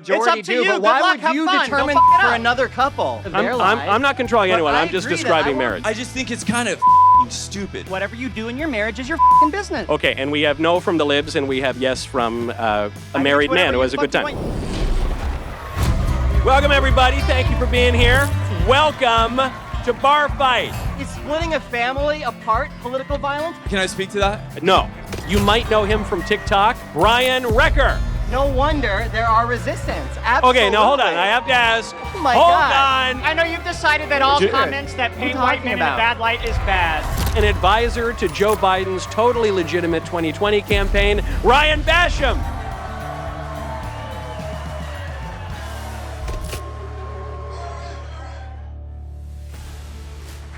majority it's up to do. you. But why Good luck, would you have fun. determine Don't fuck it for up. another couple? I'm not controlling anyone. I'm just describing marriage. I just think it's kind of stupid. Whatever you do in your marriage is your business. Okay, and we have no from the libs, and we have yes from a married man who has a good time. Welcome, everybody. Thank you for being here. Welcome to Bar Fight. Is splitting a family apart political violence? Can I speak to that? No. You might know him from TikTok, Brian Recker. No wonder there are resistance. Absolutely. Okay, now hold on. I have to ask. Oh my hold God. on. I know you've decided that all comments that paint white men in a bad light is bad. An advisor to Joe Biden's totally legitimate 2020 campaign, Ryan Basham.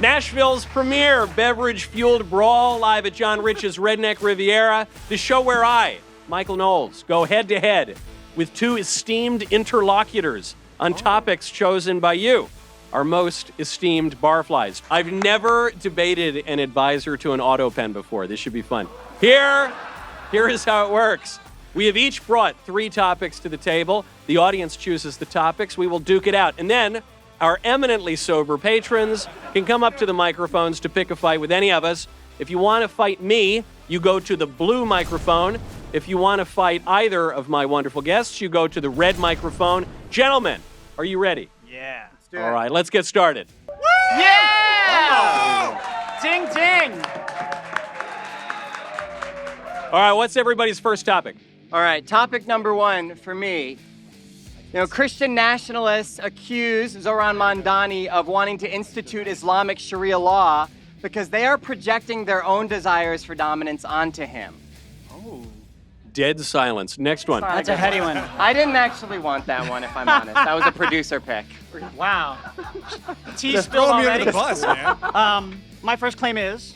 Nashville's premier beverage-fueled brawl live at John Rich's Redneck Riviera, the show where I, Michael Knowles, go head-to-head with two esteemed interlocutors on topics chosen by you, our most esteemed barflies. I've never debated an advisor to an auto pen before. This should be fun. Here is how it works. We have each brought 3 topics to the table. The audience chooses the topics. We will duke it out. And then our eminently sober patrons can come up to the microphones to pick a fight with any of us. If you want to fight me, you go to the blue microphone. If you want to fight either of my wonderful guests, you go to the red microphone. Gentlemen, are you ready? Yeah. All right, let's get started. Yeah! Ding, ding. All right, what's everybody's first topic? All right, topic number 1 for me. Christian nationalists accuse Zoran Mandani of wanting to institute Islamic Sharia law because they are projecting their own desires for dominance onto him. Dead silence. Next one. That's a heady one. I didn't actually want that one, if I'm honest. That was a producer pick. Wow. Tea Just spilled throw me already. under the bus, man. My first claim is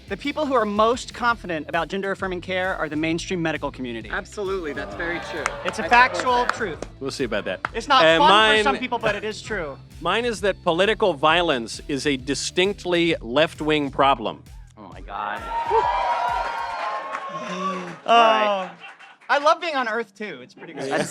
the people who are most confident about gender-affirming care are the mainstream medical community. Absolutely, that's very true. It's a factual truth. We'll see about that. It's not fun for some people, but it is true. Mine is that political violence is a distinctly left-wing problem. Oh my God. I love being on Earth too. It's pretty good.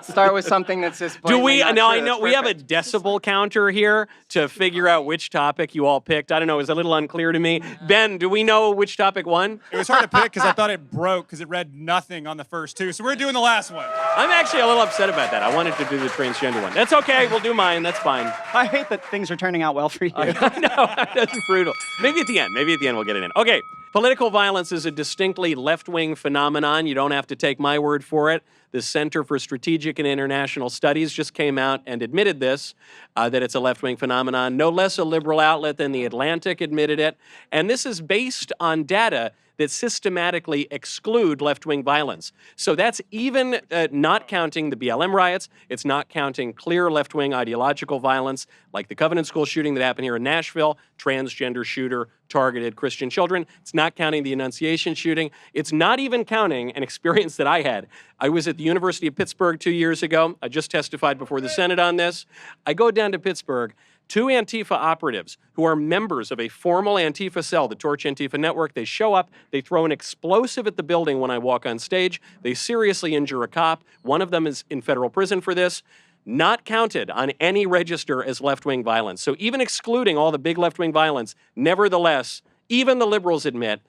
Start with something that's just Do we? blatantly not Now true. I know That's we have a perfect. decibel counter here to figure out which topic you all picked. I don't know. It was a little unclear to me. Ben, do we know which topic won? It was hard to pick because I thought it broke because it read nothing on the first 2. So we're doing the last one. I'm actually a little upset about that. I wanted to do the transgender one. That's okay. We'll do mine. That's fine. I hate that things are turning out well for you. I know. That's brutal. Maybe at the end. Maybe at the end we'll get it in. Okay. Political violence is a distinctly left-wing phenomenon. You don't have to take my word for it. The Center for Strategic and International Studies just came out and admitted this, that it's a left-wing phenomenon. No less a liberal outlet than The Atlantic admitted it. And this is based on data that systematically exclude left-wing violence. So that's even not counting the BLM riots. It's not counting clear left-wing ideological violence, like the Covenant School shooting that happened here in Nashville, transgender shooter targeted Christian children. It's not counting the Annunciation shooting. It's not even counting an experience that I had. I was at the University of Pittsburgh 2 years ago. I just testified before the Senate on this. I go down to Pittsburgh. 2 Antifa operatives who are members of a formal Antifa cell, the Torch Antifa Network, they show up, they throw an explosive at the building when I walk on stage, they seriously injure a cop. One of them is in federal prison for this. Not counted on any register as left-wing violence. So even excluding all the big left-wing violence, nevertheless, even the liberals admit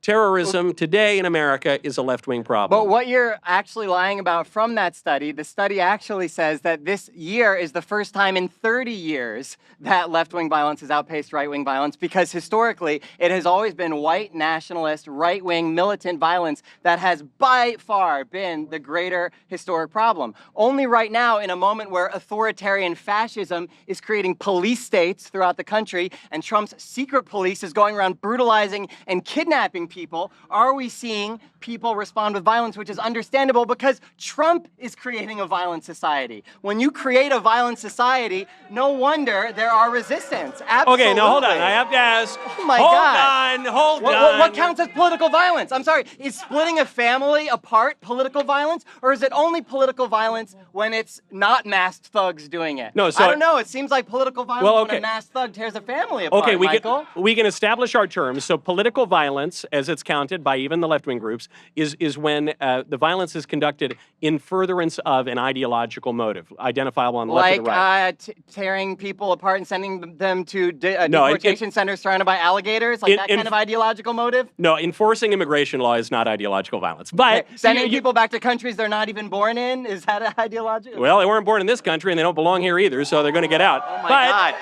terrorism today in America is a left-wing problem. But what you're actually lying about from that study, the study actually says that this year is the first time in 30 years that left-wing violence has outpaced right-wing violence, because historically it has always been white nationalist, right-wing militant violence that has by far been the greater historic problem. Only right now, in a moment where authoritarian fascism is creating police states throughout the country and Trump's secret police is going around brutalizing and kidnapping people, are we seeing people respond with violence, which is understandable because Trump is creating a violent society. When you create a violent society, no wonder there are resistance. Absolutely. Okay, now hold on. I have to ask. Oh my God. Hold on. What counts as political violence? I'm sorry. Is splitting a family apart political violence? Or is it only political violence when it's not masked thugs doing it? No, so I don't know. It seems like political violence Well, okay. when a masked thug tears a family apart, Okay, Michael. we can establish our terms. So political violence, as it's counted by even the left-wing groups, is when the violence is conducted in furtherance of an ideological motive, identifiable on the left or the right. Tearing people apart and sending them to No, deportation centers surrounded by alligators, like that kind of ideological motive? No, enforcing immigration law is not ideological violence. But sending people back to countries they're not even born in, is that ideological? Well, they weren't born in this country and they don't belong here either, so they're going to get out. Oh my God.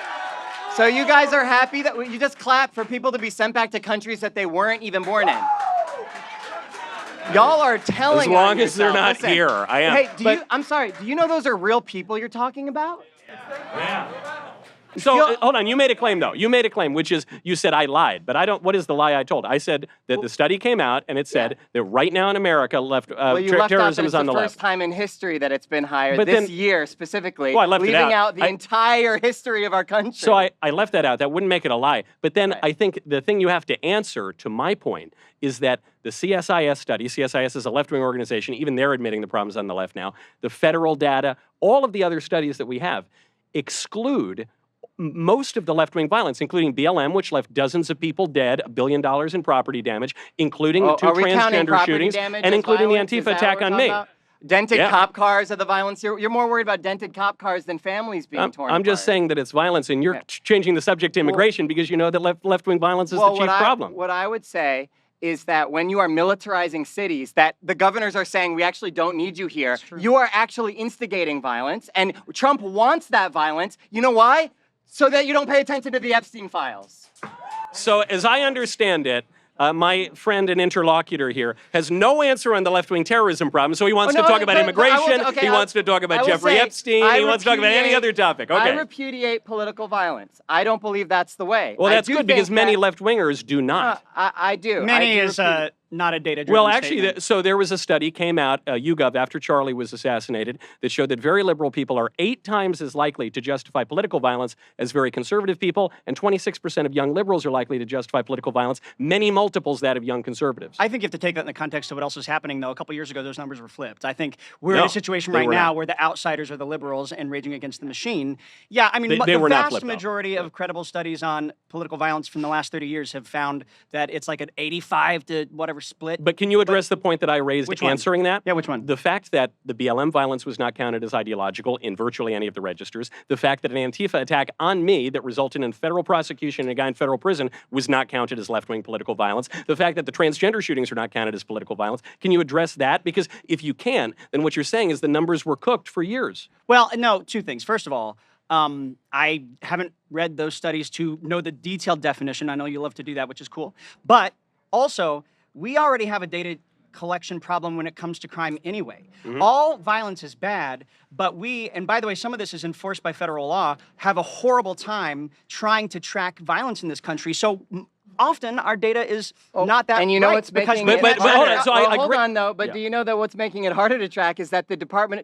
So you guys are happy that you just clap for people to be sent back to countries that they weren't even born in? Y'all are telling As long as they're yourself. not Listen, here, I am. Hey, I'm sorry, do you know those are real people you're talking about? So, hold on, you made a claim, though. You made a claim, which is, you said I lied, but I don't, what is the lie I told? I said that the study came out, and it said that right now in America, terrorism is on the left. It's the first time in history that it's been higher, But this then- year specifically, Well, I left it leaving out. out the entire history of our country. So I left that out. That wouldn't make it a lie. But then I think the thing you have to answer to my point is that the CSIS study, CSIS is a left-wing organization, even they're admitting the problems on the left now, the federal data, all of the other studies that we have exclude most of the left-wing violence, including BLM, which left dozens of people dead, $1 billion in property damage, including the two transgender shootings, and including the Antifa attack on me. Dented cop cars are the violence. You're more worried about dented cop cars than families being torn apart. I'm just saying that it's violence, and you're changing the subject to immigration because you know that left-wing violence is the chief problem. What I would say is that when you are militarizing cities, that the governors are saying, we actually don't need you here, you are actually instigating violence, and Trump wants that violence. You know why? So that you don't pay attention to the Epstein files. So as I understand it, my friend and interlocutor here has no answer on the left-wing terrorism problem, so he wants to talk about immigration, he wants to talk about Jeffrey Epstein, he wants to talk about any other topic. Okay. I repudiate political violence. I don't believe that's the way. Well, that's good because many left-wingers do not. I do. Many is not a data-driven Well, actually, statement. so there was a study came out, YouGov, after Charlie was assassinated, that showed that very liberal people are 8 times as likely to justify political violence as very conservative people, and 26% of young liberals are likely to justify political violence, many multiples that of young conservatives. I think you have to take that in the context of what else is happening, though. A couple years ago, those numbers were flipped. I think we're in a situation right now where the outsiders are the liberals and raging against the machine. Yeah, I mean, the vast majority of credible studies on political violence from the last 30 years have found that it's like an 85 to whatever split. But can you address the point that I raised answering that? Yeah, which one? The fact that the BLM violence was not counted as ideological in virtually any of the registers. The fact that an Antifa attack on me that resulted in federal prosecution and a guy in federal prison was not counted as left-wing political violence. The fact that the transgender shootings are not counted as political violence. Can you address that? Because if you can, then what you're saying is the numbers were cooked for years. Well, no, 2 things. First of all, I haven't read those studies to know the detailed definition. I know you love to do that, which is cool. But also, we already have a data collection problem when it comes to crime anyway. All violence is bad, but we, and by the way, some of this is enforced by federal law, have a horrible time trying to track violence in this country. So often our data is not that. And you know right, what's making because it hold on, so I hold agree. on though. But do you know that what's making it harder to track is that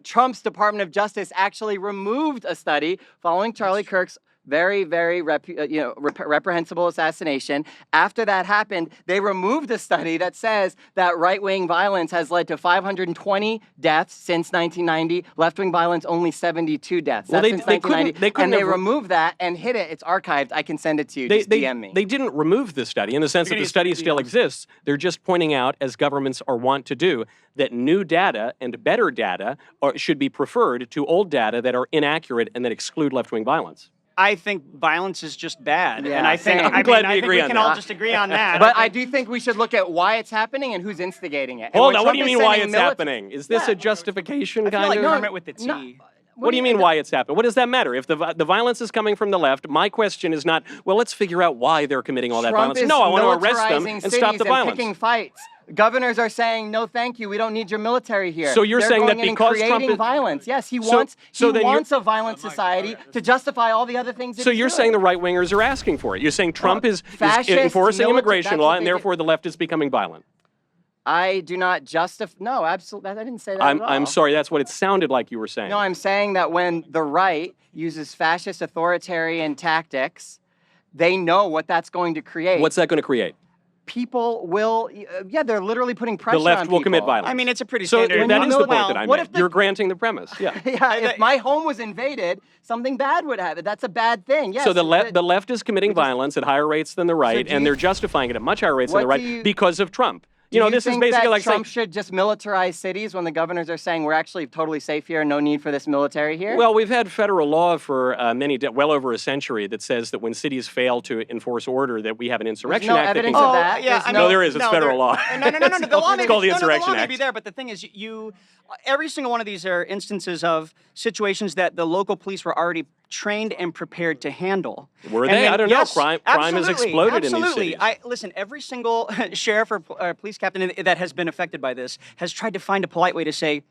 Trump's Department of Justice actually removed a study following Charlie Kirk's very, very reprehensible assassination. After that happened, they removed a study that says that right-wing violence has led to 520 deaths since 1990. Left-wing violence only 72 deaths. Well, That's since 1990. couldn't they removed that and hid it. It's archived. I can send it to you. Just DM me. They didn't remove the study in the sense that the study still exists. They're just pointing out, as governments are wont to do, that new data and better data should be preferred to old data that are inaccurate and that exclude left-wing violence. I think violence is just bad, Yeah, and I think same. I I'm glad mean, we I think agree we on can that. all just agree on that. But I do think we should look at why it's happening and who's instigating it. And Hold when on, what Trump do you is mean why sending it's happening? Is this a justification I feel kind like of? Kermit with the T. What do you mean why it's happening? What does that matter? If the violence is coming from the left, my question is not, well, let's figure out why they're committing all that Trump violence. is No, I want to arrest them militarizing and stop the cities violence. Picking fights. Governors are saying, no, thank you. We don't need your military here. So you're They're saying going that in and because Trump creating is violence. Yes, he So wants a violent society to justify all the other things. So you're saying the right-wingers are asking for it. You're saying Trump is enforcing immigration law, and therefore the left is becoming violent. I do not justify. No, absolutely. I didn't say that at all. I'm sorry. That's what it sounded like you were saying. No, I'm saying that when the right uses fascist authoritarian tactics, they know what that's going to create. What's that going to create? People will, they're literally putting pressure on The left people. will commit violence. I mean, it's a pretty So standard. that is the point well, that I what made. if the- You're granting the premise. Yeah. Yeah, if my home was invaded, something bad would happen. That's a bad thing. Yes. So the left is committing violence at higher rates than the right, and they're justifying it at much higher rates than the right because of Trump. You know, this is basically that like saying, Trump should just militarize cities when the governors are saying we're actually totally safe here and no need for this military here? well, we've had federal law for well over a century that says that when cities fail to enforce order, that we have an insurrection no act that can. evidence of that. yeah, There's I No, mean, there is. It's federal law. No. The law may It's called the be, Insurrection the law may Act. be there, but the thing is, every single one of these are instances of situations that the local police were already trained and prepared to handle. Were And they? then- I don't know. yes, Crime has absolutely, exploded in these absolutely. cities. Listen, every single sheriff or police captain that has been affected by this has tried to find a polite way to say,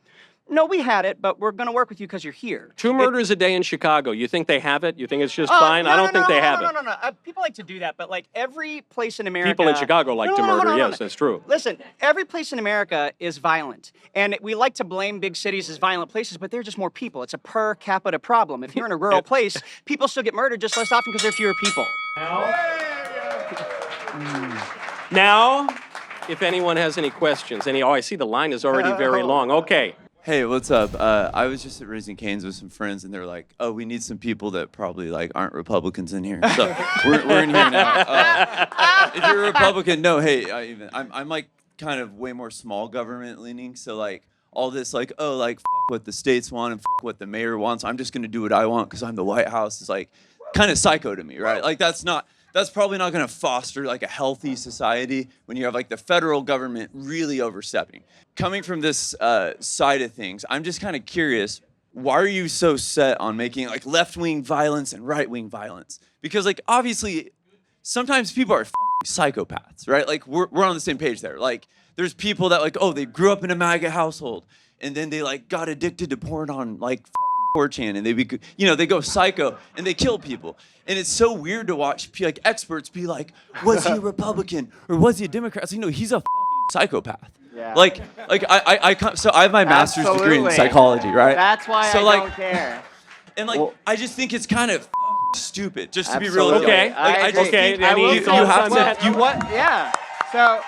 no, we had it, but we're going to work with you because you're here. 2 murders a day in Chicago. You think they have it? You think it's just fine? I don't think they have it. No. People like to do that, but like every place in America. People in Chicago like to murder. Yes, that's true. Listen, every place in America is violent, and we like to blame big cities as violent places, but they're just more people. It's a per capita problem. If you're in a rural place, people still get murdered just less often because there are fewer people. Now, if anyone has any questions, I see the line is already very long. Okay. Hey, what's up? I was just at Raising Cane's with some friends, and they're like, "Oh, we need some people that probably like aren't Republicans in here." So we're in here now. If you're a Republican, no, hey, I'm like kind of way more small government leaning. So like all this like, oh, like what the states want and what the mayor wants. I'm just gonna do what I want because I'm the White House. Is like kind of psycho to me, right? Like that's probably not going to foster like a healthy society when you have like the federal government really overstepping. Coming from this side of things, I'm just kind of curious, why are you so set on making like left-wing violence and right-wing violence? Because like obviously sometimes people are psychopaths, right? Like we're on the same page there. Like there's people that like, oh, they grew up in a MAGA household and then they like got addicted to porn on like 4chan and they go psycho and they kill people. And it's so weird to watch like experts be like, was he a Republican or was he a Democrat? It's like, no, he's a psychopath. Yeah. Like so I have my master's degree in Absolutely. psychology, right? That's why so I like, don't care. And like, I just think it's kind of stupid, just to be Absolutely. real. with you. Okay. Like, I just Okay, think any you thoughts have on to. that? Yeah. So.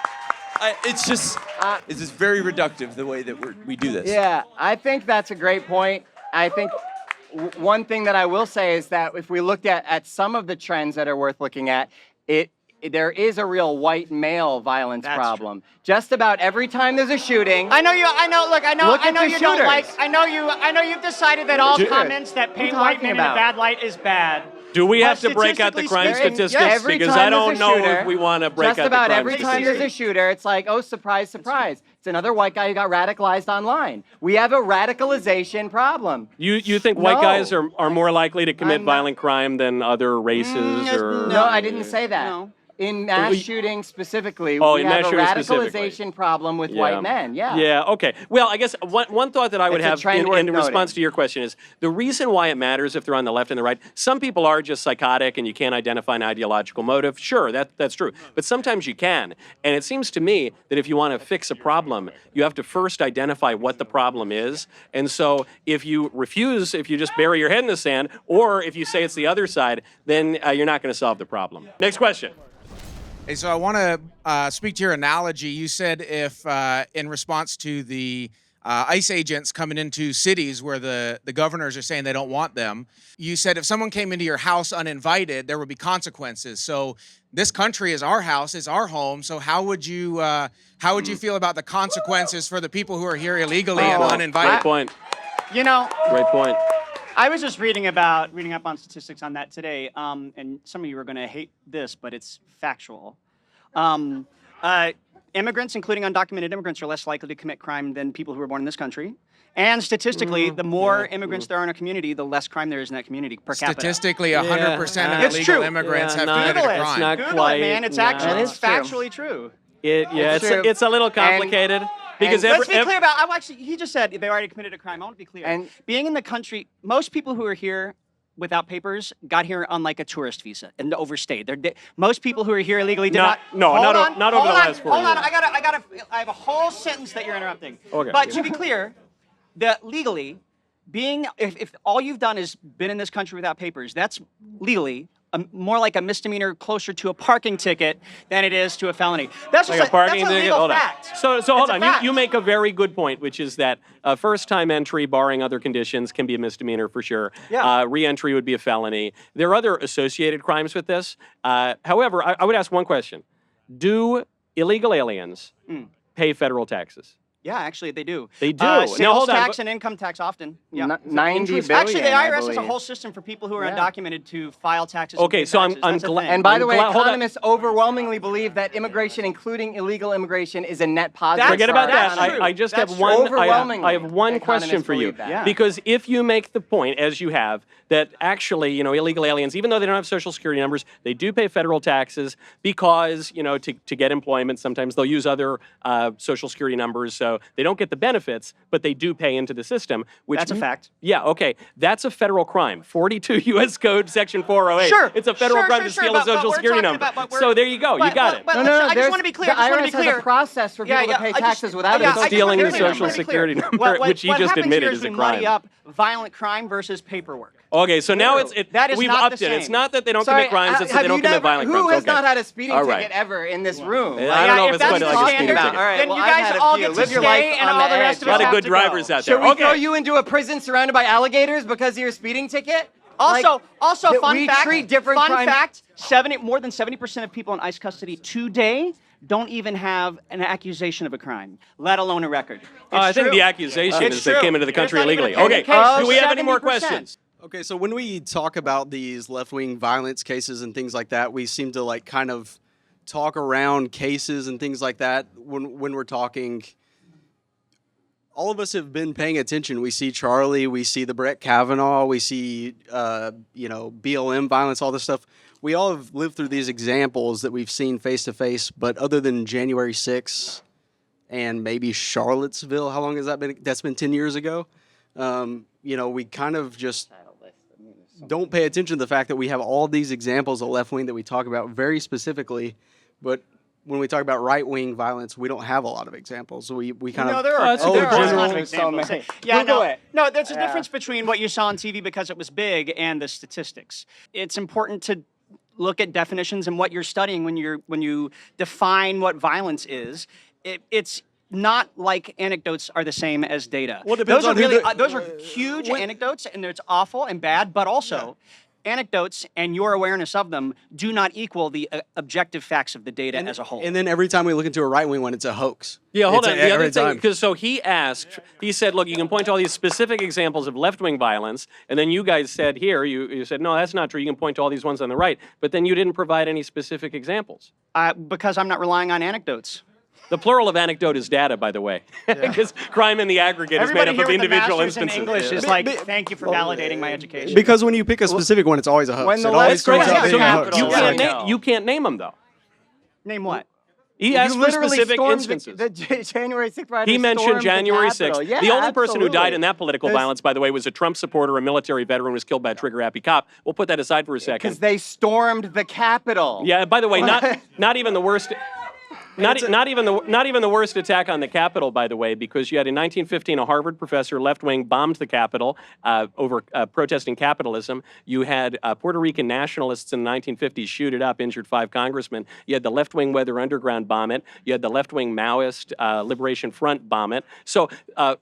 It's just very reductive the way that we do this. Yeah, I think that's a great point. I think one thing that I will say is that if we looked at some of the trends that are worth looking at, there is a real white male violence problem. Just about every time there's a shooting. Look, I know you the don't like, shooters. I know you've decided that all Shooters. comments that paint white men in a bad light is bad. Do we have But to break out the crime statistically statistics? Yeah, every Because time I don't there's a know shooter, if we want to break out just the crime about every time statistics. there's a shooter, it's like, oh, surprise, surprise. It's another white guy who got radicalized online. We have a radicalization problem. You think white No. guys are more likely to commit I'm not- violent crime than other races or? No, I didn't say that. No. In mass shooting specifically, Oh, we in have mass a shooting specifically. radicalization problem with white men. Yeah. Yeah, okay. Well, I guess one thought that I would It's a have trend in worth response noting. to your question is the reason why it matters if they're on the left and the right. Some people are just psychotic and you can't identify an ideological motive. Sure, that's true. But sometimes you can. And it seems to me that if you want to fix a problem, you have to first identify what the problem is. And so if you refuse, if you just bury your head in the sand, or if you say it's the other side, then you're not going to solve the problem. Next question. Hey, so I want to speak to your analogy. You said if, in response to the ICE agents coming into cities where the governors are saying they don't want them, you said if someone came into your house uninvited, there would be consequences. So this country is our house, is our home. So how would you feel about the consequences for the people who are here illegally and uninvited? Great point. You know, Great point. I was just reading up on statistics on that today, and some of you are going to hate this, but it's factual. Immigrants, including undocumented immigrants, are less likely to commit crime than people who were born in this country. And statistically, the more immigrants there are in a community, the less crime there is in that community per capita. Statistically, 100% of It's illegal true. immigrants Yeah, have not- committed Google a it. crime. not Google quite, it, man. It's no. actually, That it's is true. factually true. It's true. It's a little complicated because Let's be clear about. He just said they already committed a crime. I want to be clear. And- being in the country, most people who are here without papers got here on like a tourist visa and overstayed. Most people who are here illegally did Not- not. no, Hold not o- on, not over hold the on, last 4 Hold on, years. I have a whole sentence that you're interrupting. Okay. But to be clear, that legally, if all you've done is been in this country without papers, that's legally more like a misdemeanor, closer to a parking ticket than it is to a felony. That's like just a parking that's a ticket. legal Hold on. fact. So It's hold a on. fact. You make a very good point, which is that first-time entry, barring other conditions, can be a misdemeanor for sure. Yeah. Re-entry would be a felony. There are other associated crimes with this. However, I would ask one question: do illegal aliens pay federal taxes? Yeah, actually, they do. They do. Sales Now, hold on, tax but- and income tax often. Yeah. 90 billion, Actually, the I IRS has a believe. whole system for people who are Yeah. undocumented to file taxes. and Okay, pay so I'm taxes. That's a glad- thing. And by the way, hold on. economists overwhelmingly believe that immigration, including illegal immigration, is a net positive. That's- Forget for about our that. economy. I just That's have true. one. Overwhelmingly, I have one economists question for you. believe that. Yeah. Because if you make the point, as you have, that actually, illegal aliens, even though they don't have Social Security numbers, they do pay federal taxes because, to get employment, sometimes they'll use other Social Security numbers, so they don't get the benefits, but they do pay into the system. Which That's a fact. Yeah. Okay. That's a federal crime. 42 U.S. Code Section 408. Sure. It's a federal crime to steal a Social Security number. So there you go. You got it. But No, I just there's- want to be clear. The I just want to IRS be clear. has a process for people to pay taxes without a Social Stealing the Security Social number. Security number, which you just admitted is a We crime. muddy up violent crime versus paperwork. Okay, so now That is we've not the upped it. It's same. not that they don't Sorry, commit crimes, it's that have they don't you commit never- violent crimes. Who has Okay. not had a speeding All right. ticket ever in this room? Yeah, I don't know if it's that's quite what like a you're speeding talking about, ticket. All right, then well, you I've guys had a all few. get to Live your stay, life and on all the the rest edge. of A us lot of have good to drivers go. out there. Should we Okay. throw you into a prison surrounded by alligators because of your speeding ticket? Also, that fun we fact. treat different fun crime- fact. More than 70% of people in ICE custody today don't even have an accusation of a crime, let alone a record. I think true. the accusation It's is they true. came into the It's country not even illegally. a Okay, case. do we have any more 70%. questions? Okay, so when we talk about these left-wing violence cases and things like that, we seem to kind of talk around cases and things like that when we're talking. All of us have been paying attention. We see Charlie, we see the Brett Kavanaugh, we see BLM violence, all this stuff. We all have lived through these examples that we've seen face to face, but other than January 6th and maybe Charlottesville, how long has that been? That's been 10 years ago. We kind of just don't pay attention to the fact that we have all these examples of left wing that we talk about very specifically, but when we talk about right wing violence, we don't have a lot of examples. So we kind No, of there are. that's a there good are point. a ton of So examples. many. Yeah, Google no, it. no. There's a difference between what you saw on TV because it was big and the statistics. It's important to look at definitions and what you're studying when you define what violence is. It's not like anecdotes are the same as data. Well, it depends those are on who really the- those are huge anecdotes, and it's awful and bad. But also, anecdotes and your awareness of them do not equal the objective facts of the data as a whole. And then every time we look into a right wing one, it's a hoax. Yeah, hold It's on. The other every thing, time. because so he said, look, you can point to all these specific examples of left-wing violence, and then you guys said here, you said, no, that's not true. You can point to all these ones on the right, but then you didn't provide any specific examples. Because I'm not relying on anecdotes. The plural of anecdote is data, by the way, because crime in the aggregate is made Everybody up here of with the individual masters in instances. English is like, thank you for validating my education. Because when you pick a specific one, it's always a hoax. When the It always left turns goes out to being a hoax. capital, You Yeah, can't, I know. you can't name them, though. Name what? He asked You for literally specific stormed instances. The January 6th rioters He mentioned stormed the January Capitol. 6th. Yeah, The only person who died absolutely. in that political There's- violence, by the way, was a Trump supporter, a military veteran, was killed by a trigger-happy cop. We'll put that aside for a second. Because they stormed the Capitol. Yeah. By the way, not even the worst. Not even the worst attack on the Capitol, by the way, because you had in 1915 a Harvard professor, left wing, bombed the Capitol over protesting capitalism. You had Puerto Rican nationalists in the 1950s shoot it up, injured 5 congressmen. You had the left wing Weather Underground bomb it. You had the left wing Maoist Liberation Front bomb it. So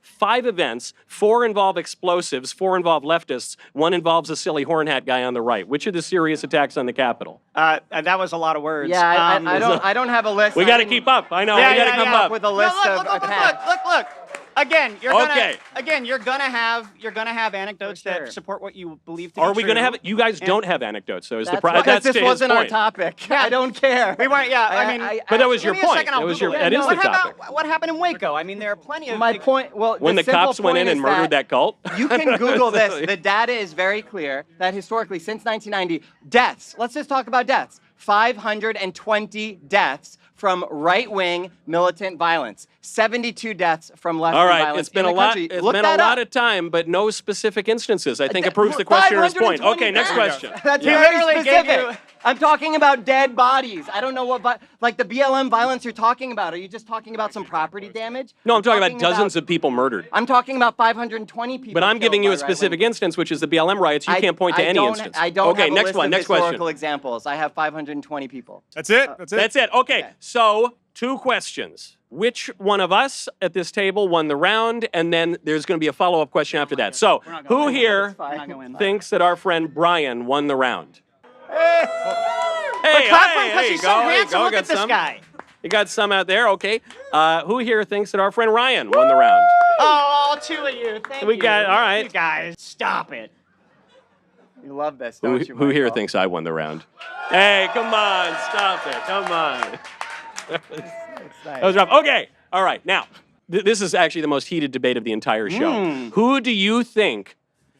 5 events, 4 involve explosives, 4 involve leftists, 1 involves a silly horn hat guy on the right. Which are the serious attacks on the Capitol? That was a lot of words. Yeah, I don't have a list. We I got to didn't- keep up. I know. Yeah, we got to yeah, keep yeah. up. with a list of attacks. Look. Again, you're Okay. gonna have anecdotes For sure. that support what you believe to Are be we going to true. have? You guys don't have anecdotes, so is the That's problem? because this to his wasn't our point. topic. I don't care. We weren't. Yeah, I mean, But that was give your me a point. second, I'll That was Google your- it. that is What the happened- topic. What happened in Waco? I mean, there are plenty of My big- point. Well, When the simple cops went in point and is murdered that cult? You can Google this. The data is very clear that historically, since 1990, deaths. Let's just talk about deaths. 520 deaths from right-wing militant violence. 72 deaths from left-wing All right, violence. it's been in a the lot. country. It's Look been a that lot up. of time, but no specific instances. I think it proves the questioner's point. 520 Okay, next deaths. question. That's He very literally gave specific. you- I'm talking about dead bodies. I don't know what, like the BLM violence you're talking about. Are you just talking about some property damage? No, I'm talking about dozens of people murdered. I'm talking about 520 people. But I'm giving you a killed by specific right-wing. instance, which is the BLM riots. You can't point to any instance. I don't okay, have a next list one. of Next historical question. examples. I have 520 people. That's it? That's it? That's it. Okay, so 2 questions. Which one of us at this table won the round? And then there's going to be a follow-up question after that. So, not gonna who win. here We're not gonna win. thinks that our friend Brian won the round? Hey, Clap for him hey, because hey, he's go, so hey, handsome. go, Look got at this some? guy. You got some out there, okay. Who here thinks that our friend Ryan won the round? Oh, two of you. Thank you. We got, all right. You guys, stop it. You love this, Who, don't you, who here Michael? thinks I won the round? Hey, come on, stop it, come on. That was rough. Okay, all right, now, this is actually the most heated debate of the entire show. Who do you think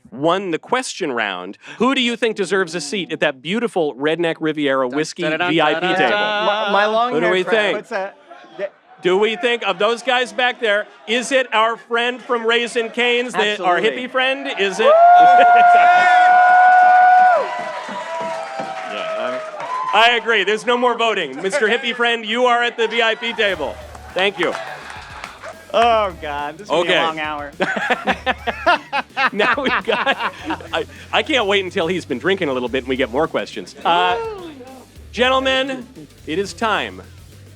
won the question round? Who do you think deserves a seat at that beautiful Redneck Riviera whiskey VIP table? My long Who do we friend. think? What's that? Do we think of those guys back there? Is it our friend from Raising Cane's, our Absolutely. hippie friend? Is it? I agree. There's no more voting. Mr. Hippie Friend, you are at the VIP table. Thank you. Oh, God. This is going to be Okay. a long hour. Now we've got... I can't wait until he's been drinking a little bit and we get more questions. Gentlemen, it is time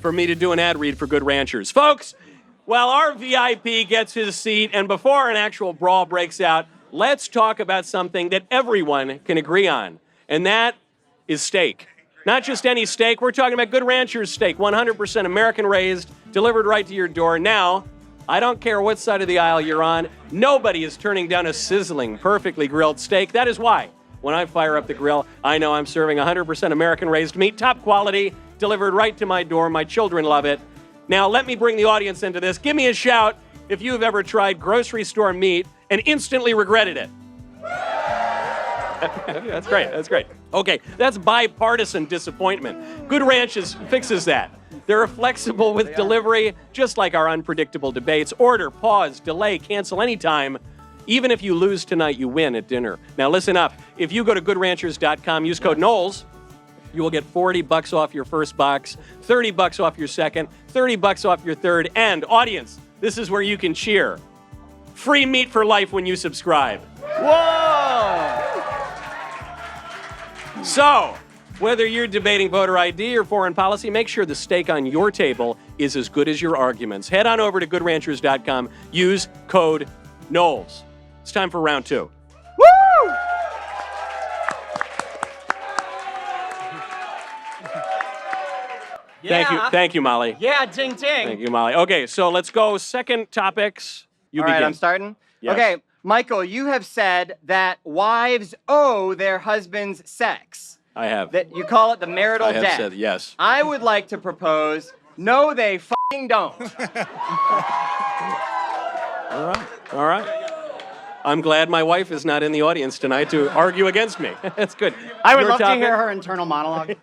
for me to do an ad read for Good Ranchers. Folks, while our VIP gets his seat and before an actual brawl breaks out, let's talk about something that everyone can agree on, and that is steak. Not just any steak, we're talking about Good Ranchers steak, 100% American raised, delivered right to your door. Now, I don't care what side of the aisle you're on, nobody is turning down a sizzling, perfectly grilled steak. That is why, when I fire up the grill, I know I'm serving 100% American raised meat, top quality, delivered right to my door. My children love it. Now, let me bring the audience into this. Give me a shout if you've ever tried grocery store meat and instantly regretted it. That's great. That's great. Okay, that's bipartisan disappointment. Good Ranches fixes that. They're flexible with delivery, just like our unpredictable debates. Order, pause, delay, cancel anytime. Even if you lose tonight, you win at dinner. Now listen up. If you go to goodranchers.com, use code Knowles, you will get $40 off your first box, $30 off your second, $30 off your third, and audience, this is where you can cheer. Free meat for life when you subscribe. Whoa! So, whether you're debating voter ID or foreign policy, make sure the steak on your table is as good as your arguments. Head on over to goodranchers.com. Use code Knowles. It's time for round two. Woo! Thank you, Molly. Yeah, ding, ding. Thank you, Molly. Okay, so let's go. Second topics. You All begin. right, I'm starting? Yes. Okay, Michael, you have said that wives owe their husbands sex. I have. That you call it the marital I have debt. said yes. I would like to propose, no, they f***ing don't. All right. I'm glad my wife is not in the audience tonight to argue against me. That's good. I would Your love topic? to hear her internal monologue.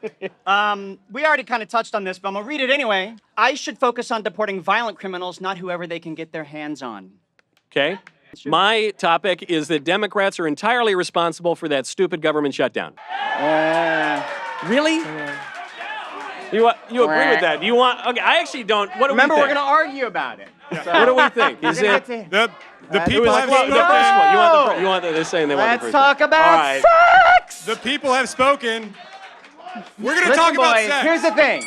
We already kind of touched on this, but I'm going to read it anyway. I should focus on deporting violent criminals, not whoever they can get their hands on. Okay. My topic is that Democrats are entirely responsible for that stupid government shutdown. Really? You agree with that? Do you want? Okay, I actually don't. What do Remember, we we're think? going to argue about it. So, What do we think? Is we're it? gonna get to- The Who people is have the first spoken. one? You want the? They're saying they want the Let's first talk one. about All right. sex! The people have spoken. We're gonna Listen, talk about boys, sex. here's the thing.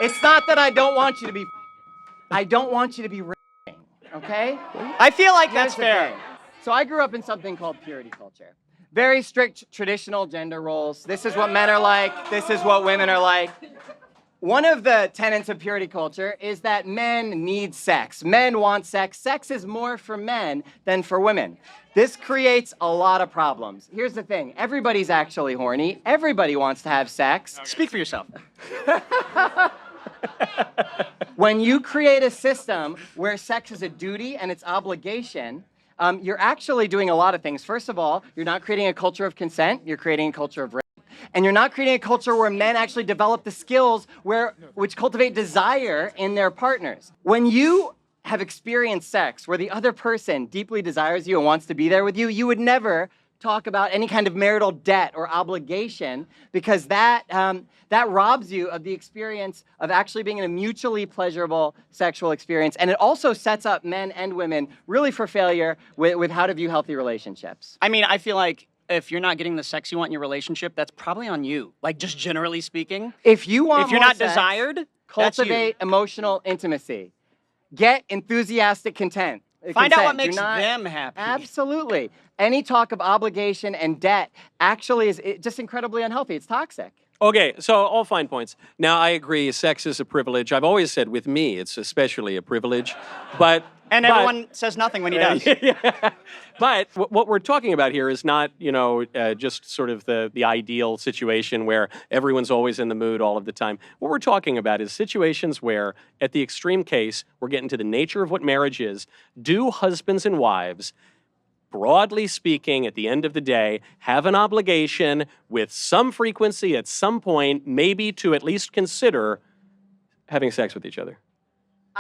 It's not that I don't want you to be. I don't want you to be r***ing, okay? I feel like that's Here's the fair. thing. So I grew up in something called purity culture. Very strict traditional gender roles. This is what men are like. This is what women are like. One of the tenets of purity culture is that men need sex. Men want sex. Sex is more for men than for women. This creates a lot of problems. Here's the thing. Everybody's actually horny. Everybody wants to have sex. Speak for yourself. When you create a system where sex is a duty and it's obligation, you're actually doing a lot of things. First of all, you're not creating a culture of consent. You're creating a culture of rape. And you're not creating a culture where men actually develop the skills which cultivate desire in their partners. When you have experienced sex where the other person deeply desires you and wants to be there with you, you would never talk about any kind of marital debt or obligation because that robs you of the experience of actually being in a mutually pleasurable sexual experience. And it also sets up men and women really for failure with how to view healthy relationships. I mean, I feel like if you're not getting the sex you want in your relationship, that's probably on you. Like, just generally speaking. If you want If you're more not sex, desired, that's you. cultivate emotional intimacy. Get enthusiastic content. Find out consent. what Do makes not- them happy. Absolutely. Any talk of obligation and debt actually is just incredibly unhealthy. It's toxic. Okay, so all fine points. Now, I agree, sex is a privilege. I've always said with me, it's especially a privilege. But And everyone says nothing when he does. But what we're talking about here is not, just sort of the ideal situation where everyone's always in the mood all of the time. What we're talking about is situations where, at the extreme case, we're getting to the nature of what marriage is. Do husbands and wives, broadly speaking, at the end of the day, have an obligation with some frequency at some point, maybe to at least consider having sex with each other?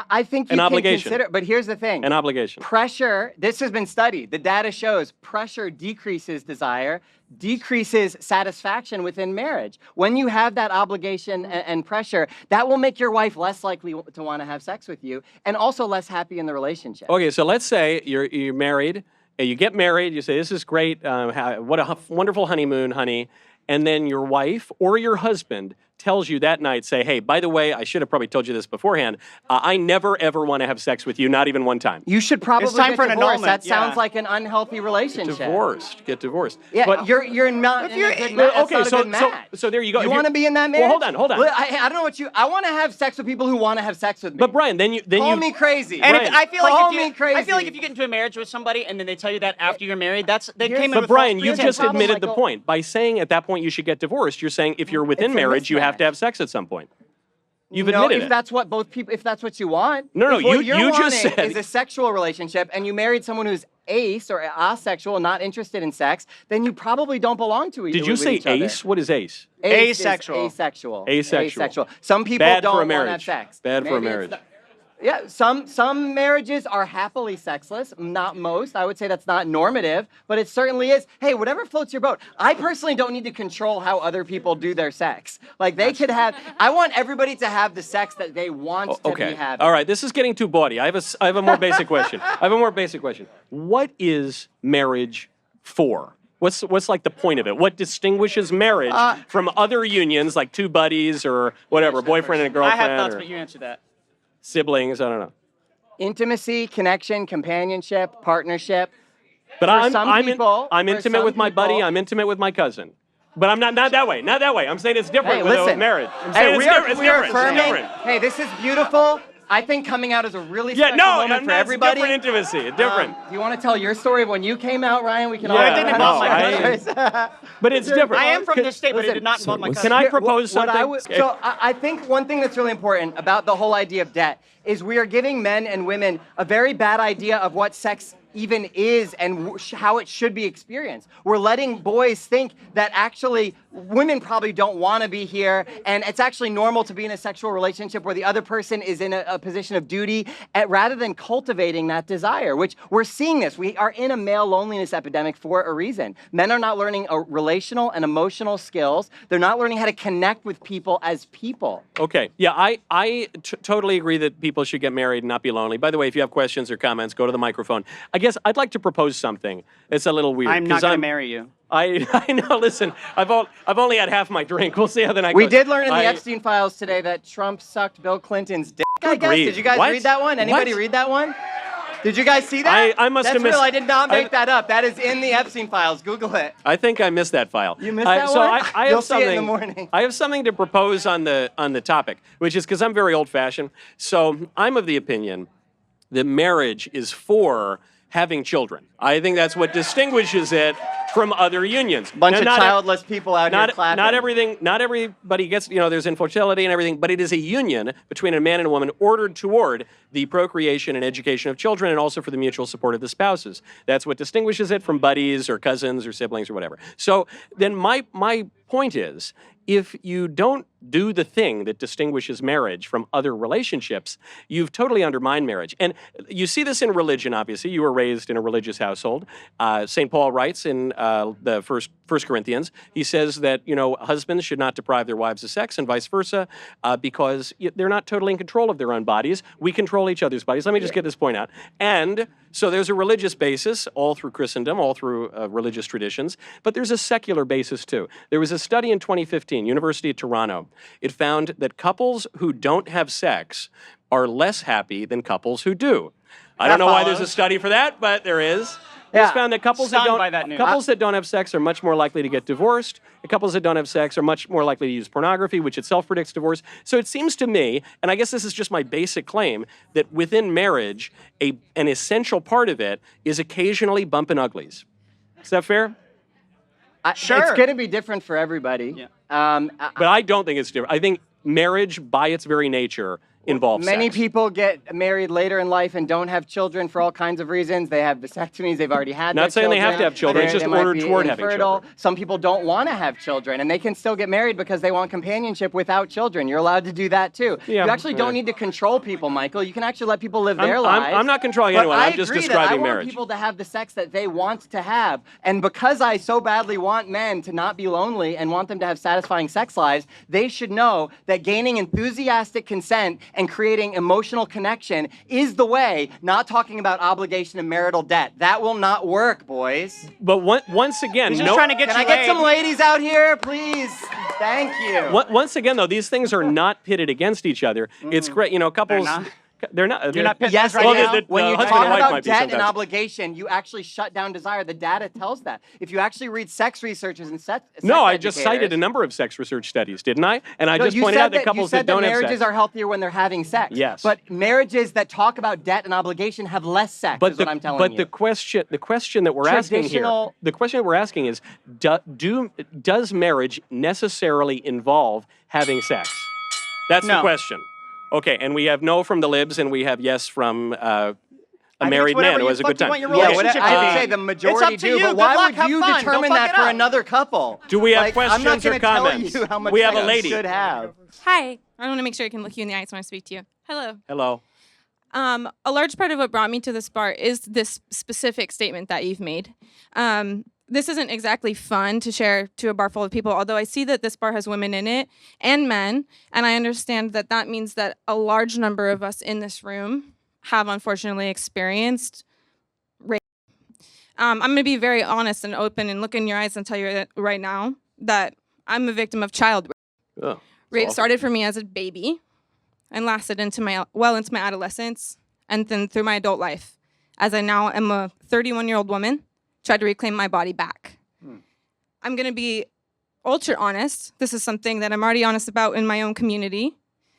I think you An can obligation. consider, but here's the thing. An obligation. Pressure, this has been studied. The data shows pressure decreases desire, decreases satisfaction within marriage. When you have that obligation and pressure, that will make your wife less likely to want to have sex with you and also less happy in the relationship. Okay, so let's say you're married, and you get married, you say, this is great, what a wonderful honeymoon, honey, and then your wife or your husband tells you that night, say, hey, by the way, I should have probably told you this beforehand, I never, ever want to have sex with you, not even one time. You should probably It's time get for an divorced. annulment, That sounds yeah. like an unhealthy relationship. Get divorced. Yeah, But- you're not in a good match. That's not a good match. so there you go. You If want to be in that marriage? Well, hold on. Well, I don't know what I want to have sex with people who want to have sex with me. But Brian, then you Call me crazy. And Brian, I feel call like me if you, crazy. I feel like if you get into a marriage with somebody and then they tell you that after you're married, they Here's- came in But with Brian, false you've Here's just the problem, admitted the Michael. point. By saying at that point you should get divorced, you're saying if you're within It's a marriage, you have to mismatch. have sex at some point. You've No, admitted if it. that's what both people, if that's what you want. No, if what you you're just wanting said- is a sexual relationship, and you married someone who's ace or asexual, not interested in sex, then you probably don't belong to each other. Did you say each other. ace? What is ace? Ace is Asexual. asexual. Asexual. Some people Bad don't for a want to have marriage. sex. Bad for a Maybe it's marriage. not- Yeah, some marriages are happily sexless. Not most. I would say that's not normative, but it certainly is. Hey, whatever floats your boat. I personally don't need to control how other people do their sex. Like they could have. I want everybody to have the sex that they want to be Okay. having. All right. This is getting too bawdy. I have a more basic question. What is marriage for? What's like the point of it? What distinguishes marriage from other unions, like two buddies or whatever, boyfriend and a I girlfriend, have thoughts, or but you answer that. siblings? I don't know. Intimacy, connection, companionship, partnership. But For some people- I'm for intimate some with my buddy. people- I'm intimate with my cousin. But I'm not that way. Not that way. I'm saying it's different Hey, with listen. marriage. I'm Hey, saying we it's are, different. we are It's affirming. different. Hey, this is beautiful. I think coming out is a really Yeah, special no, moment and for that's everybody. different intimacy. Different. Do you want to tell your story of when you came out, Ryan? We can all. Yeah, it didn't no, involve my brothers. But it's different. I am from Can- this state, but it listen, did not involve my cousin. Can I Here, propose what something? So I think one thing that's really important about the whole idea of debt is we are giving men and women a very bad idea of what sex even is and how it should be experienced. We're letting boys think that actually women probably don't want to be here, and it's actually normal to be in a sexual relationship where the other person is in a position of duty, rather than cultivating that desire, which we're seeing this. We are in a male loneliness epidemic for a reason. Men are not learning relational and emotional skills. They're not learning how to connect with people as people. Okay. Yeah, I totally agree that people should get married and not be lonely. By the way, if you have questions or comments, go to the microphone. I guess I'd like to propose something. It's a little weird. I'm not 'cause going to marry you. I know. Listen, I've only had half my drink. We'll see how the night We goes. did learn in the Epstein files today that Trump sucked Bill Clinton's dick, I guess. grief. Did you guys What? read that one? Anybody What? read that one? Did you guys see that? I must That's have missed- real. I did not make I- that up. That is in the Epstein files. Google it. I think I missed that file. You missed that so one? I have You'll see it in something. the morning. I have something to propose on the topic, which is because I'm very old-fashioned. So I'm of the opinion that marriage is for having children. I think that's what distinguishes it from other unions. Bunch Now, of not- childless people out here clapping. not everybody gets, there's infertility and everything, but it is a union between a man and a woman ordered toward the procreation and education of children and also for the mutual support of the spouses. That's what distinguishes it from buddies or cousins or siblings or whatever. So then my point is, if you don't do the thing that distinguishes marriage from other relationships, you've totally undermined marriage. And you see this in religion, obviously. You were raised in a religious household. St. Paul writes in the First Corinthians, he says that, husbands should not deprive their wives of sex and vice versa because they're not totally in control of their own bodies. We control each other's bodies. Let me just get this point out. And so there's a religious basis all through Christendom, all through religious traditions, but there's a secular basis too. There was a study in 2015, University of Toronto. It found that couples who don't have sex are less happy than couples who do. I don't know why there's a study for that, but there is. Yeah. It's found that couples that Stunned by that don't news. couples that don't have sex are much more likely to get divorced. And couples that don't have sex are much more likely to use pornography, which itself predicts divorce. So it seems to me, and I guess this is just my basic claim, that within marriage, an essential part of it is occasionally bumping uglies. Is that fair? Sure. It's going to be different for everybody. Yeah. But I don't think it's different. I think marriage, by its very nature, involves Many sex. people get married later in life and don't have children for all kinds of reasons. They have vasectomies. They've already had Not their saying they have to have children, it's They just might ordered be toward having infertile. children. Some people don't want to have children, and they can still get married because they want companionship without children. You're allowed to do that too. Yeah, You actually don't yeah. need to control people, Michael. You can actually let people live their lives. I'm not controlling But anyone. I I'm just agree that describing I want marriage. people to have the sex that they want to have. And because I so badly want men to not be lonely and want them to have satisfying sex lives, they should know that gaining enthusiastic consent and creating emotional connection is the way, not talking about obligation and marital debt. That will not work, boys. But once again, He's just trying to get Can you I get laid. some ladies out here, please? Thank you. Once again, though, these things are not pitted against each other. It's great, couples. not? They're not. You're not pitting Yes, us right well, now? when you husband talk and wife about might be debt and sometimes. obligation, you actually shut down desire. The data tells that. If you actually read sex researchers and sex No, I just cited educators- a number of sex research studies, didn't I? And I No, just you pointed said out that couples you said that don't have marriages sex. are healthier when they're having sex. Yes. But marriages that talk about debt and obligation have less sex. But is what I'm telling but you. the question that we're asking here, Traditional- the question that we're asking is, does marriage necessarily involve having sex? That's the No. question. Okay, and we have no from the libs, and we have yes from a it's married whatever man who you has a good fucking time. want your yeah, relationship what, to I would be. say the majority It's up to do, you. but Good why luck. would Have you fun. determine Don't fuck that it for up. another couple? Do we have Like, I'm not questions or gonna tell comments? you how much We have a sex lady. you should have. Hi, I want to make sure I can look you in the eyes when I speak to you. Hello. Hello. A large part of what brought me to this bar is this specific statement that you've made. This isn't exactly fun to share to a bar full of people, although I see that this bar has women in it and men, and I understand that that means that a large number of us in this room have unfortunately experienced rape. I'm going to be very honest and open and look in your eyes and tell you that right now that I'm a victim of child rape. Oh, Rape awful. started for me as a baby and lasted into my adolescence and then through my adult life, as I now am a 31-year-old woman, try to reclaim my body back. I'm going to be ultra honest. This is something that I'm already honest about in my own community,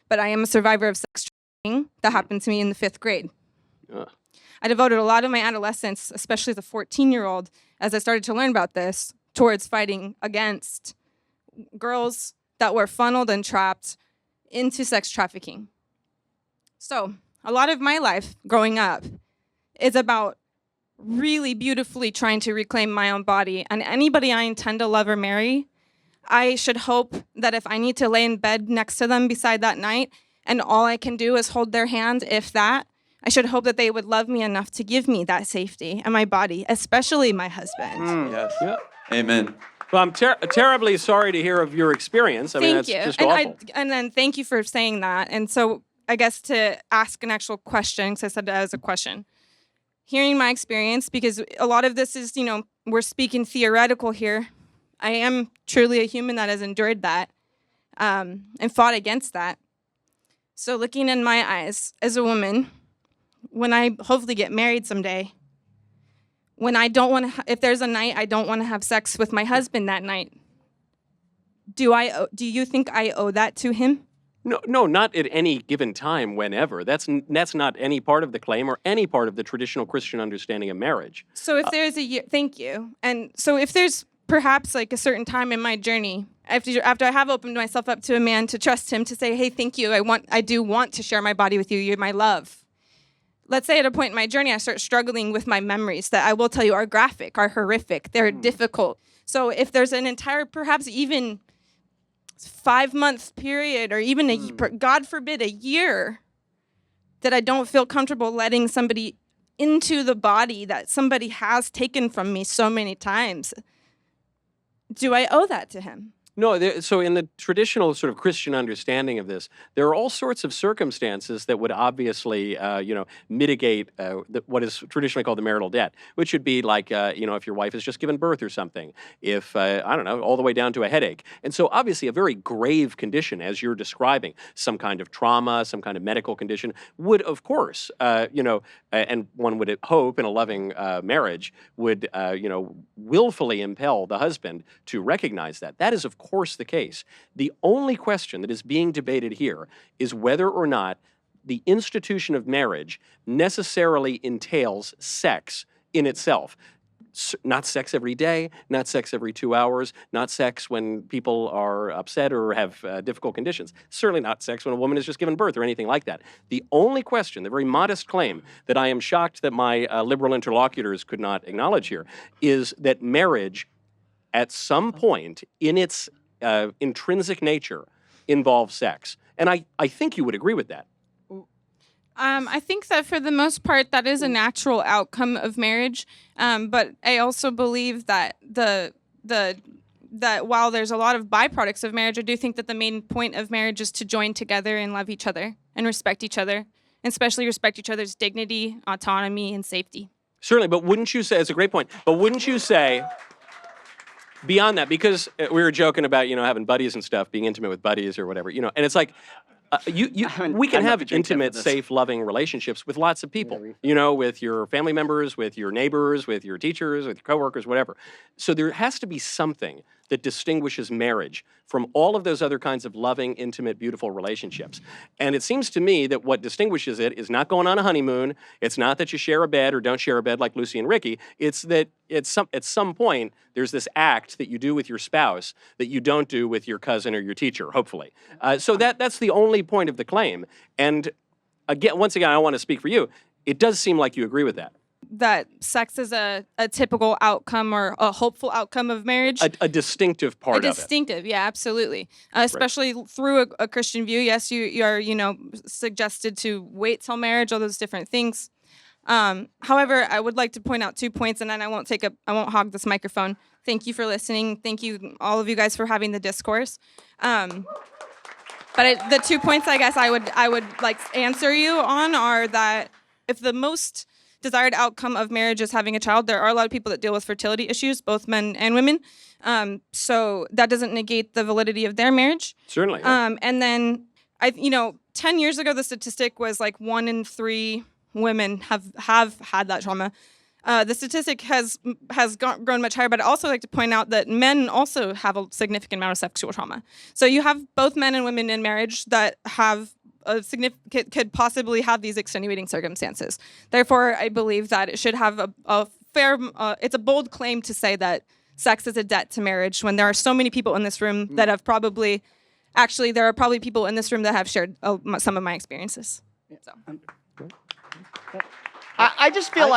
but I am a survivor of sex trafficking that happened to me in the 5th grade. Ugh. I devoted a lot of my adolescence, especially as a 14-year-old, as I started to learn about this, towards fighting against girls that were funneled and trapped into sex trafficking. So, a lot of my life growing up is about really beautifully trying to reclaim my own body. And anybody I intend to love or marry, I should hope that if I need to lay in bed next to them beside that night, and all I can do is hold their hand, if that, I should hope that they would love me enough to give me that safety and my body, especially my husband. Yes. Yeah. Amen. Well, I'm terribly sorry to hear of your experience. I mean, Thank that's you. just And awful. and then thank you for saying that. And so I guess to ask an actual question, because I said that as a question. Hearing my experience, because a lot of this is, we're speaking theoretical here. I am truly a human that has endured that and fought against that. So looking in my eyes as a woman, when I hopefully get married someday, when I don't want to, if there's a night I don't want to have sex with my husband that night, do you think I owe that to him? No, not at any given time, whenever. That's not any part of the claim or any part of the traditional Christian understanding of marriage. So if there's a year, thank you. And so if there's perhaps like a certain time in my journey, after I have opened myself up to a man, to trust him, to say, hey, thank you, I do want to share my body with you, you're my love. Let's say at a point in my journey, I start struggling with my memories that I will tell you are graphic, are horrific, they're difficult. So if there's an entire, perhaps even 5-month period, or even God forbid, a year, that I don't feel comfortable letting somebody into the body that somebody has taken from me so many times, do I owe that to him? No, so in the traditional sort of Christian understanding of this, there are all sorts of circumstances that would obviously, mitigate what is traditionally called the marital debt, which would be like, if your wife has just given birth or something, if, I don't know, all the way down to a headache. And so obviously a very grave condition, as you're describing, some kind of trauma, some kind of medical condition, would, of course, and one would hope in a loving marriage, would, willfully impel the husband to recognize that. That is, of course, the case. The only question that is being debated here is whether or not the institution of marriage necessarily entails sex in itself. Not sex every day, not sex every 2 hours, not sex when people are upset or have difficult conditions. Certainly not sex when a woman has just given birth or anything like that. The only question, the very modest claim that I am shocked that my liberal interlocutors could not acknowledge here, is that marriage at some point in its intrinsic nature involves sex. And I think you would agree with that. I think that for the most part, that is a natural outcome of marriage. But I also believe that that while there's a lot of byproducts of marriage, I do think that the main point of marriage is to join together and love each other and respect each other, and especially respect each other's dignity, autonomy, and safety. Certainly, but wouldn't you say, it's a great point, but wouldn't you say, beyond that, because we were joking about, having buddies and stuff, being intimate with buddies or whatever, and it's like, we can have intimate, safe, loving relationships with lots of people, with your family members, with your neighbors, with your teachers, with your coworkers, whatever. So there has to be something that distinguishes marriage from all of those other kinds of loving, intimate, beautiful relationships. And it seems to me that what distinguishes it is not going on a honeymoon. It's not that you share a bed or don't share a bed like Lucy and Ricky. It's that at some point, there's this act that you do with your spouse that you don't do with your cousin or your teacher, hopefully. So that's the only point of the claim. And once again, I want to speak for you. It does seem like you agree with that. That sex is a typical outcome or a hopeful outcome of marriage. A distinctive part of it. A distinctive, yeah, absolutely. Especially through a Christian view. Yes, you are, suggested to wait till marriage, all those different things. However, I would like to point out 2 points, and then I won't hog this microphone. Thank you for listening. Thank you, all of you guys, for having the discourse. But the 2 points I guess I would like answer you on are that if the most desired outcome of marriage is having a child, there are a lot of people that deal with fertility issues, both men and women. So that doesn't negate the validity of their marriage. Certainly. Yeah. And then 10 years ago, the statistic was like 1 in 3 women have had that trauma. The statistic has grown much higher, but I'd also like to point out that men also have a significant amount of sexual trauma. So you have both men and women in marriage that have could possibly have these extenuating circumstances. Therefore, I believe that it should have a fair, it's a bold claim to say that sex is a debt to marriage when there are so many people in this room that have there are probably people in this room that have shared some of my experiences. So. I just feel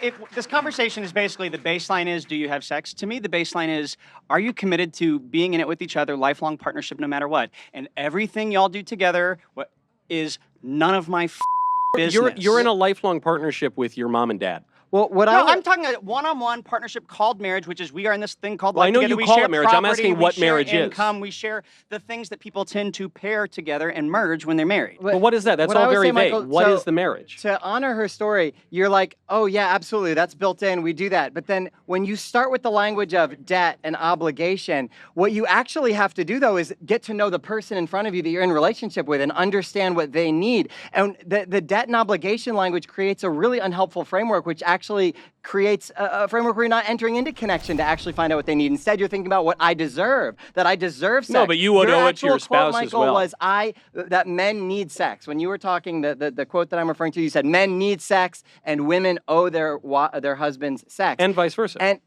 if this conversation is basically the baseline is, do you have sex? To me, the baseline is, are you committed to being in it with each other, lifelong partnership, no matter what? And everything y'all do together is none of my business. You're in a lifelong partnership with your mom and dad. Well, I'm talking a one-on-one partnership called marriage, which is we are in this thing called life I know together. you call it marriage. I'm asking what marriage is. Income, we share the things that people tend to pair together and merge when they're married. Well, what is that? That's all very vague. What is the marriage? To honor her story, you're like, oh yeah, absolutely, that's built in, we do that. But then when you start with the language of debt and obligation, what you actually have to do though is get to know the person in front of you that you're in relationship with and understand what they need. And the debt and obligation language creates a really unhelpful framework, which actually creates a framework where you're not entering into connection to actually find out what they need. Instead, you're thinking about what I deserve, that I deserve sex. No, but you would owe it to your spouse quote, as well. was that men need sex. When you were talking, the quote that I'm referring to, you said men need sex and women owe their husbands sex. And vice versa.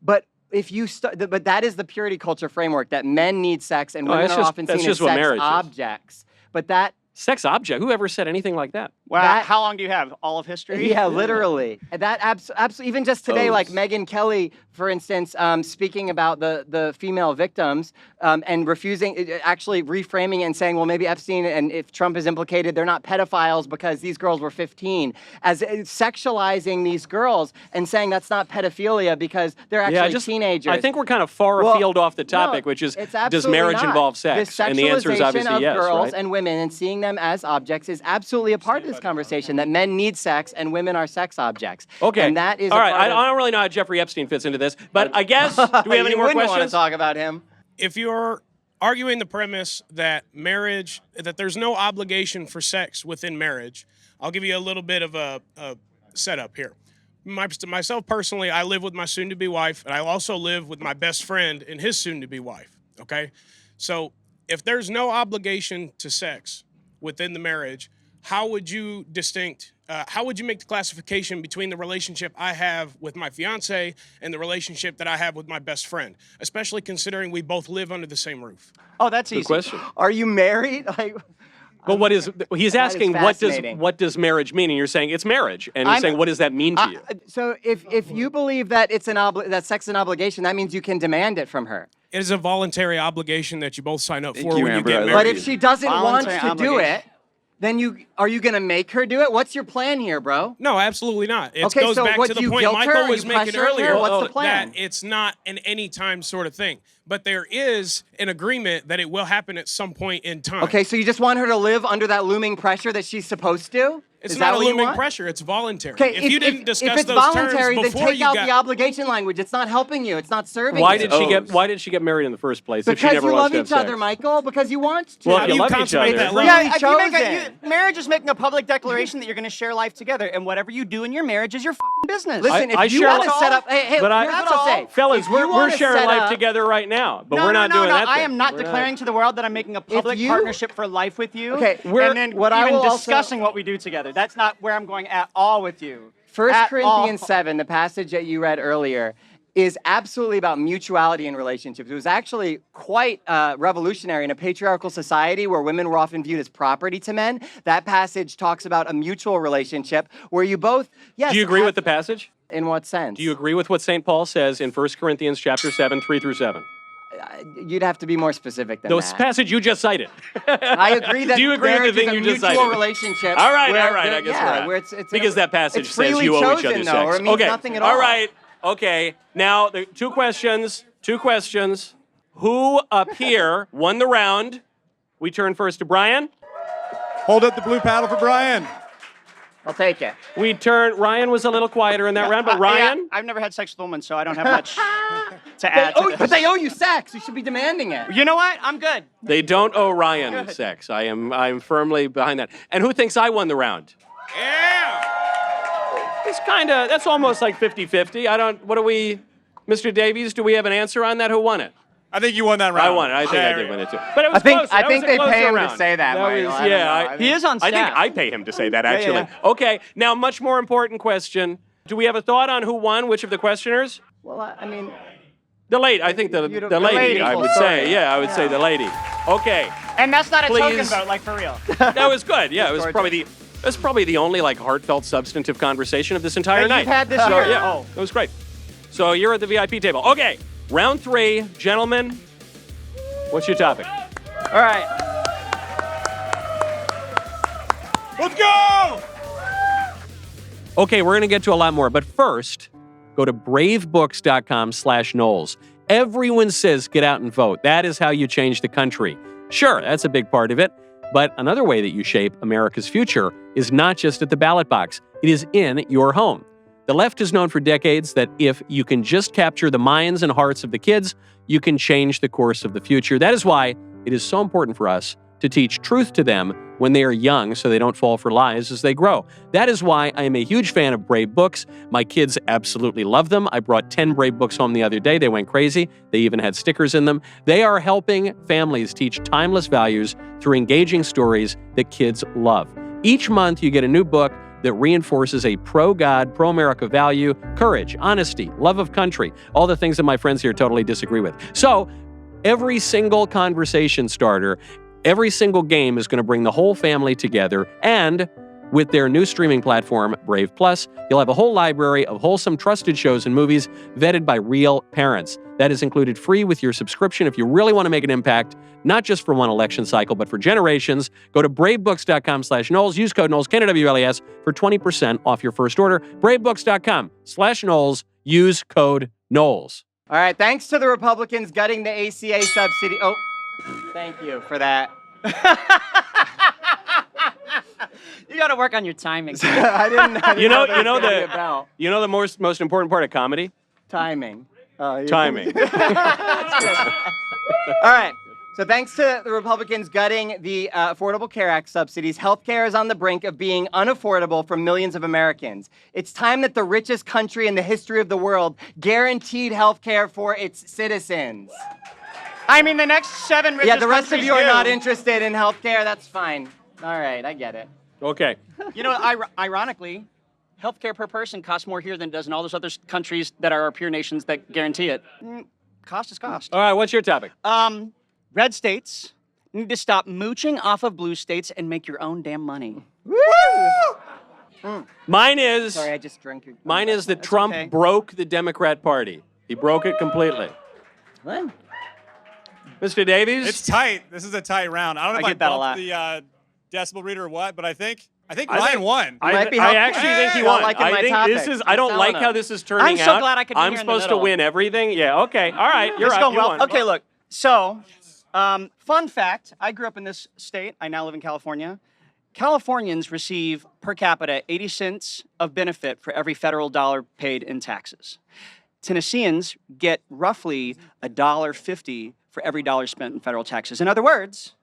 But that is the purity culture framework, that men need sex and women are often seen as sex objects. But that Sex object? Whoever said anything like that? Wow. That- How long do you have? All of history? Yeah, literally. That absolutely. Even just today, like O's. Megyn Kelly, for instance, speaking about the female victims and refusing, actually reframing it and saying, well, maybe Epstein and if Trump is implicated, they're not pedophiles because these girls were 15, as sexualizing these girls and saying that's not pedophilia because they're actually teenagers. I think we're kind of far afield off the topic, No, which is, it's does absolutely marriage not. involve sex? And the answer is sexualization obviously of yes, girls right? and women and seeing them as objects is absolutely a part of this conversation, that men need sex and women are sex objects. Okay. And that is all a right. part I of- don't really know how Jeffrey Epstein fits into this, but I guess, do we have any You more wouldn't want to questions? talk about him. If you're arguing the premise that marriage, that there's no obligation for sex within marriage, I'll give you a little bit of a setup here. Myself personally, I live with my soon-to-be wife, and I also live with my best friend and his soon-to-be wife, okay? So if there's no obligation to sex within the marriage, how would you make the classification between the relationship I have with my fiance and the relationship that I have with my best friend, especially considering we both live under the same roof? Oh, that's easy. Good question. Are you married? Like, But what is, he's That is asking, fascinating. what does marriage mean? And you're saying it's marriage. And he's saying, what does that mean to you? so if you believe that it's that sex is an obligation, that means you can demand it from her. It is a voluntary obligation that you both sign up Thank for you, when Amber. you I get love married. But if she doesn't want Voluntary to do obligation. it, then are you going to make her do it? What's your plan here, bro? No, absolutely not. It Okay, goes so back what, to do the you point guilt her? Michael Are was you making pressuring her? earlier. What's the plan? That it's not an anytime sort of thing. But there is an agreement that it will happen at some point in time. Okay, so you just want her to live under that looming pressure that she's supposed to? It's Is not that a what you looming want? pressure. It's voluntary. Okay, if you didn't discuss if it's those voluntary, terms then before take you out got the obligation language. It's not helping you. It's not serving Why you. did she get O's. Why did she get married in the first place if she Because never you wants love to have each other, sex? Michael. Because you want to. Well, How if do you you love each consummate other. that love? Yeah, Yeah, chosen. marriage is making a public declaration that you're going to share life together, and whatever you do in your marriage is your fucking business. Listen, I if you share- want to set up, hey, But here's what I'll say. fellas, If we're you wanna sharing set life up- together right now, but no, we're not doing that. I thing. am not We're declaring to the world that I'm making a public you- partnership for life with you. Okay, and then what I even will also- discussing what we do together. That's not where I'm going at all with you. 1 At Corinthians all. 7, the passage that you read earlier, is absolutely about mutuality in relationships. It was actually quite revolutionary in a patriarchal society where women were often viewed as property to men. That passage talks about a mutual relationship where you both, yes. Do you agree have- with the passage? In what sense? Do you agree with what St. Paul says in 1 Corinthians chapter 7, 3 through 7? You'd have to be more specific than The that. passage you just cited. I agree that Do you agree with marriage the thing is a you just mutual cited? relationship. All right, where all right. there- I guess yeah, we're at. where it's Because that passage it's says freely you owe each chosen, other though, sex. or it means okay. nothing at all. All right. Okay. Now, two questions. Who up here won the round? We turn first to Brian. Hold up the blue paddle for Brian. I'll take it. Ryan was a little quieter in that round, but Ryan? Yeah, I've never had sex with a woman, so I don't have much to add to this. But they owe you sex. You should be demanding it. You know what? I'm good. They don't owe Ryan sex. I'm firmly behind that. And who thinks I won the round? Yeah. That's almost like 50-50. Mr. Davies, do we have an answer on that? Who won it? I think you won that round. I won it. I think I did win it too. But it was close. I That think was a they closer pay him round. to say that, Michael. was, I don't yeah. know. He is on I think staff. I pay him to say that, actually. yeah. Okay, now, much more important question. Do we have a thought on who won? Which of the questioners? Well, I mean, The lady. I think the lady, I would say. Yeah, I would say the lady. Okay. And that's not a token Please. vote, like for real. That was good. Yeah, it was probably the only heartfelt, substantive conversation of this entire That night. you've had this So, year. Yeah, Oh. it was great. So you're at the VIP table. Okay, round 3, gentlemen. What's your topic? All right. Let's go! Okay, we're going to get to a lot more, but first, go to bravebooks.com/Knowles. Everyone says get out and vote. That is how you change the country. Sure, that's a big part of it, but another way that you shape America's future is not just at the ballot box. It is in your home. The left has known for decades that if you can just capture the minds and hearts of the kids, you can change the course of the future. That is why it is so important for us to teach truth to them when they are young so they don't fall for lies as they grow. That is why I am a huge fan of Brave Books. My kids absolutely love them. I brought 10 Brave Books home the other day. They went crazy. They even had stickers in them. They are helping families teach timeless values through engaging stories that kids love. Each month, you get a new book that reinforces a pro-God, pro-America value, courage, honesty, love of country, all the things that my friends here totally disagree with. So, every single conversation starter, Every single game is going to bring the whole family together, and with their new streaming platform, Brave Plus, you'll have a whole library of wholesome, trusted shows and movies vetted by real parents. That is included free with your subscription if you really want to make an impact, not just for one election cycle, but for generations. Go to bravebooks.com/Knowles. Use code Knowles, KNWLES, for 20% off your first order. bravebooks.com/Knowles. Use code Knowles. All right, thanks to the Republicans gutting the ACA subsidy. Oh, thank you for that. You got to work on your timing. I didn't You know the the most important part of comedy? timing. Timing. All right. So thanks to the Republicans gutting the Affordable Care Act subsidies, healthcare is on the brink of being unaffordable for millions of Americans. It's time that the richest country in the history of the world guaranteed healthcare for its citizens. I mean, the next 7 richest Yeah, the rest of countries you are do. not interested in healthcare. That's fine. All right, I get it. Okay. You know, ironically, healthcare per person costs more here than it does in all those other countries that are our peer nations that guarantee it. Cost is cost. All right, what's your topic? Red states need to stop mooching off of blue states and make your own damn money. Mine is Sorry, I just drank your... mine is that Trump okay. broke the Democrat Party. He broke it completely. What? Mr. Davies? It's tight. This is a tight round. I don't know I if I get that a bumped lot. the decibel reader or what, but I think I Ryan think- won. I might be I helpful. actually think he Not won. liking I my think this topic. is. I don't Just like telling how him. this is turning out. I'm so glad I could be I'm here in the supposed to middle. win everything. Yeah. Okay. All right. You're It's up. going You well. won. Okay, look. So, fun fact, I grew up in this state. I now live in California. Californians receive per capita 80 cents of benefit for every federal dollar paid in taxes. Tennesseans get roughly $1.50 for every dollar spent in federal taxes. In other words,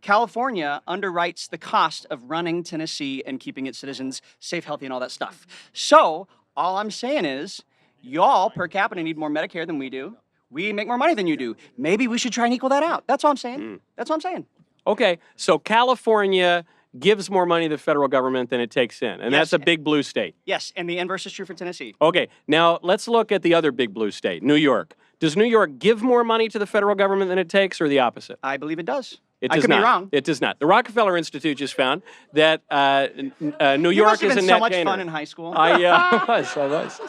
California underwrites the cost of running Tennessee and keeping its citizens safe, healthy, and all that stuff. So, all I'm saying is, y'all per capita need more Medicare than we do. We make more money than you do. Maybe we should try and equal that out. That's all I'm saying. That's all I'm saying. Okay. So California gives more money to the federal government than it takes in, and Yes. that's a big blue state. Yes, and the inverse is true for Tennessee. Okay. Now let's look at the other big blue state, New York. Does New York give more money to the federal government than it takes, or the opposite? I believe it does. It I does could not. be wrong. It does not. The Rockefeller Institute just found that New You York must have is a been net so much gainer. fun in high school. I was.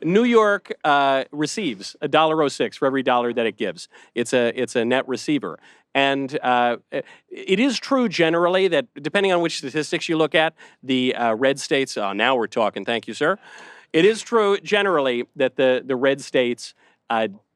New York receives $1.06 for every dollar that it gives. It's a net receiver. And it is true generally that depending on which statistics you look at, the red states, now we're talking, thank you, sir. It is true generally that the red states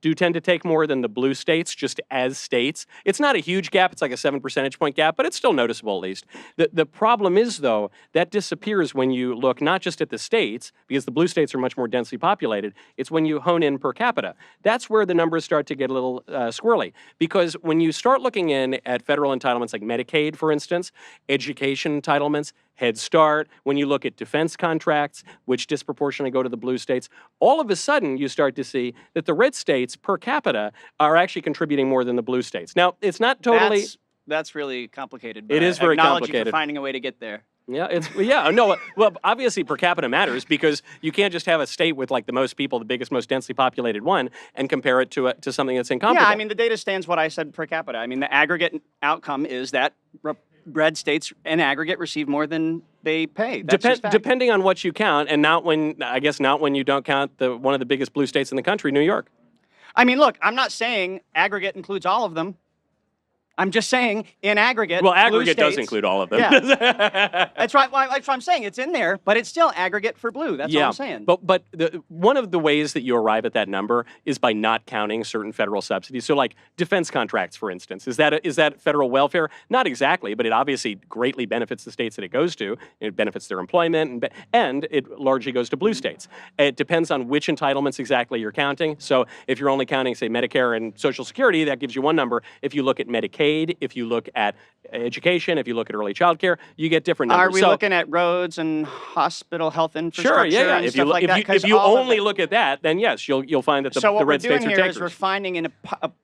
do tend to take more than the blue states, just as states. It's not a huge gap. It's like a 7 percentage point gap, but it's still noticeable at least. The problem is, though, that disappears when you look not just at the states, because the blue states are much more densely populated. It's when you hone in per capita. That's where the numbers start to get a little squirrely. Because when you start looking in at federal entitlements like Medicaid, for instance, education entitlements, Head Start, when you look at defense contracts, which disproportionately go to the blue states, all of a sudden you start to see that the red states per capita are actually contributing more than the blue states. Now, it's not totally... That's really complicated. It is very acknowledge you complicated. for finding a way to get there. No, well, obviously per capita matters because you can't just have a state with like the most people, the biggest, most densely populated one, and compare it to something that's incomparable. Yeah, I mean, the data stands what I said per capita. I mean, the aggregate outcome is that red states in aggregate receive more than they pay. That's just fact. Depending on what you count, and not when you don't count one of the biggest blue states in the country, New York. I mean, look, I'm not saying aggregate includes all of them. I'm just saying, in aggregate, Well, aggregate blue does states, include all of them. Yeah. That's right. Well, that's what I'm saying. It's in there, but it's still aggregate for blue. That's all I'm saying. But one of the ways that you arrive at that number is by not counting certain federal subsidies. So, like defense contracts, for instance, is that federal welfare? Not exactly, but it obviously greatly benefits the states that it goes to. It benefits their employment, and it largely goes to blue states. It depends on which entitlements exactly you're counting. So, if you're only counting, say, Medicare and Social Security, that gives you one number. If you look at Medicaid, if you look at education, if you look at early child care, you get different numbers. Are we looking at roads and hospital health infrastructure? Sure, yeah. And If stuff you like that? if you only look at that, then yes, you'll find that the So what red we're doing states are here takers. is we're finding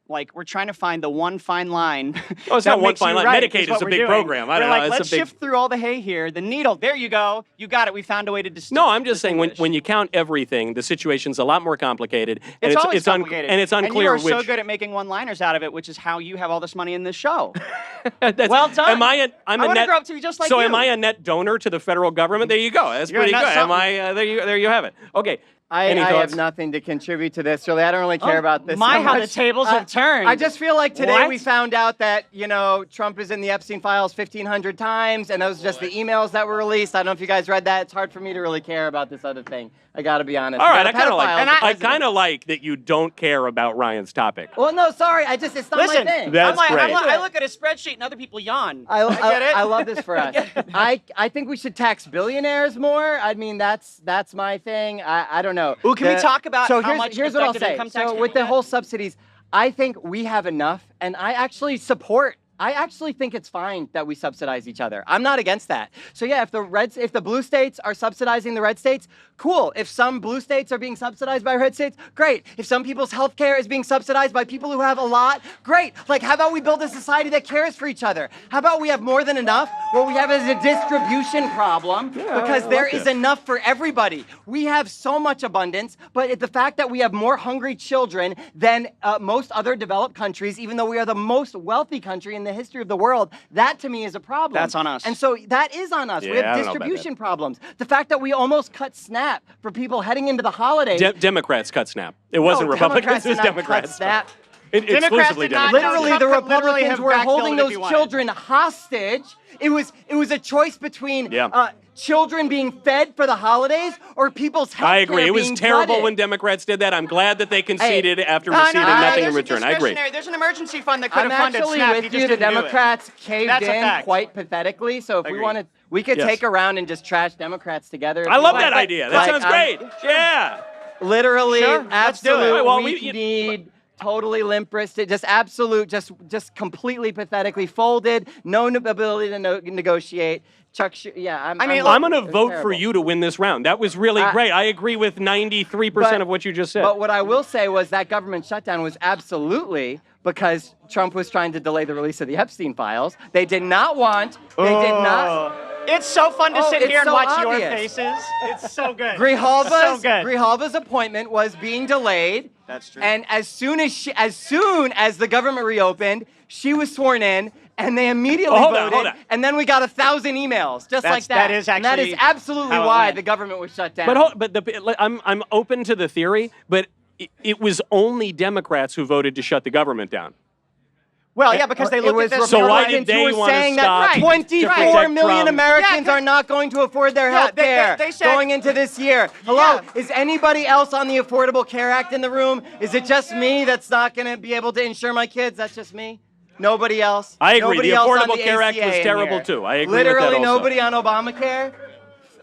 we're trying to find the one fine line. Oh, it's that not one makes you fine line. right, Medicaid what is a we're big doing. program. I don't We're know. like, It's let's a big... shift through all the hay here. The needle. There you go. You got it. We found a way to distinguish. No, I'm just saying when you count everything, the situation's a lot more complicated. And It's always complicated. and it's unclear and you are which. so good at making one-liners out of it, which is how you have all this money in this show. That's, Well done. Am I I want to grow up to be just like so you. am I a net donor to the federal government? There you go. That's You're a pretty net good. Am something. I? There you have it. Okay. Any I thoughts? have nothing to contribute to this. Really, I don't really care about this. My, so how the much. tables have turned. I just feel like today What? we found out that, Trump is in the Epstein files 1,500 times, and those are just the emails that were released. I don't know if you guys read that. It's hard for me to really care about this other thing. I got to be honest. All We right, got I a kind of like. pedophile as And the I president. kind of like that you don't care about Ryan's topic. Well, no, sorry. It's not Listen, my thing. That's great. I look at a spreadsheet and other people yawn. I get it. I love this for us. I think we should tax billionaires more. I mean, that's my thing. I don't know. Ooh, can we talk about so how here's, much here's what I'll effective say. income tax So people with the get? whole subsidies, I think we have enough, and I actually think it's fine that we subsidize each other. I'm not against that. So yeah, if the blue states are subsidizing the red states, cool. If some blue states are being subsidized by red states, great. If some people's health care is being subsidized by people who have a lot, great. Like, how about we build a society that cares for each other? How about we have more than enough? What we have is a distribution problem because there is enough for everybody. We have so much abundance, but the fact that we have more hungry children than most other developed countries, even though we are the most wealthy country in the history of the world, that to me is a problem. That's on us. And so that is on us. We Yeah, I have don't know about distribution problems. The fact that we almost cut SNAP for people heading into the holidays. Democrats cut SNAP. It wasn't Republicans. It was did not cut Democrats. SNAP. Exclusively did not- Democrats. Literally, Trump the could literally Republicans have were backfilled holding it if those he wanted. children hostage. It was a choice between Yeah. children being fed for the holidays or people's health I agree. care It was being terrible gutted. when Democrats did that. I'm glad that they conceded after No, receiving nothing in there's a return. I agree. discretionary- There's an emergency fund that could I'm have funded actually SNAP. with He you. just The didn't do it. Democrats caved That's a in fact. quite pathetically. So if we Agreed. wanted, we could Yes. take a round and just trash Democrats together. if I you love want. that idea. That sounds great. Yeah. Literally, Sure, let's do it. absolute. Well, we need totally limp-wristed, just absolute, just completely pathetically folded, no ability to negotiate. I'm I'm going to vote for you to win this round. That was really I- great. I agree with 93% of what you just said. But what I will say was that government shutdown was absolutely because Trump was trying to delay the release of the Epstein files. They did not want. They did not. It's so fun to Oh, sit it's here and so watch your obvious. faces. It's so good. Grijalva's So good. Grijalva's appointment was being delayed. That's true. And as soon as the government reopened, she was sworn in, and they immediately Hold on, voted. hold on. And then we got 1,000 emails, just like that. That is and that is actually absolutely how it why went. the government was shut down. I'm open to the theory, but it was only Democrats who voted to shut the government down. Well, yeah, because they It looked was at this. So why Republicans did they who were wanna saying stop that to 24 protect million Trump? Americans are not going to afford their Yeah, health care they said- going into this year? Hello, is anybody else on the Affordable Care Act in the room? Is it just me that's not going to be able to insure my kids? That's just me? Nobody else? I agree. Nobody The else on Affordable the Care Act ACA was in terrible, here? too. I agree with that Literally also. nobody on Obamacare?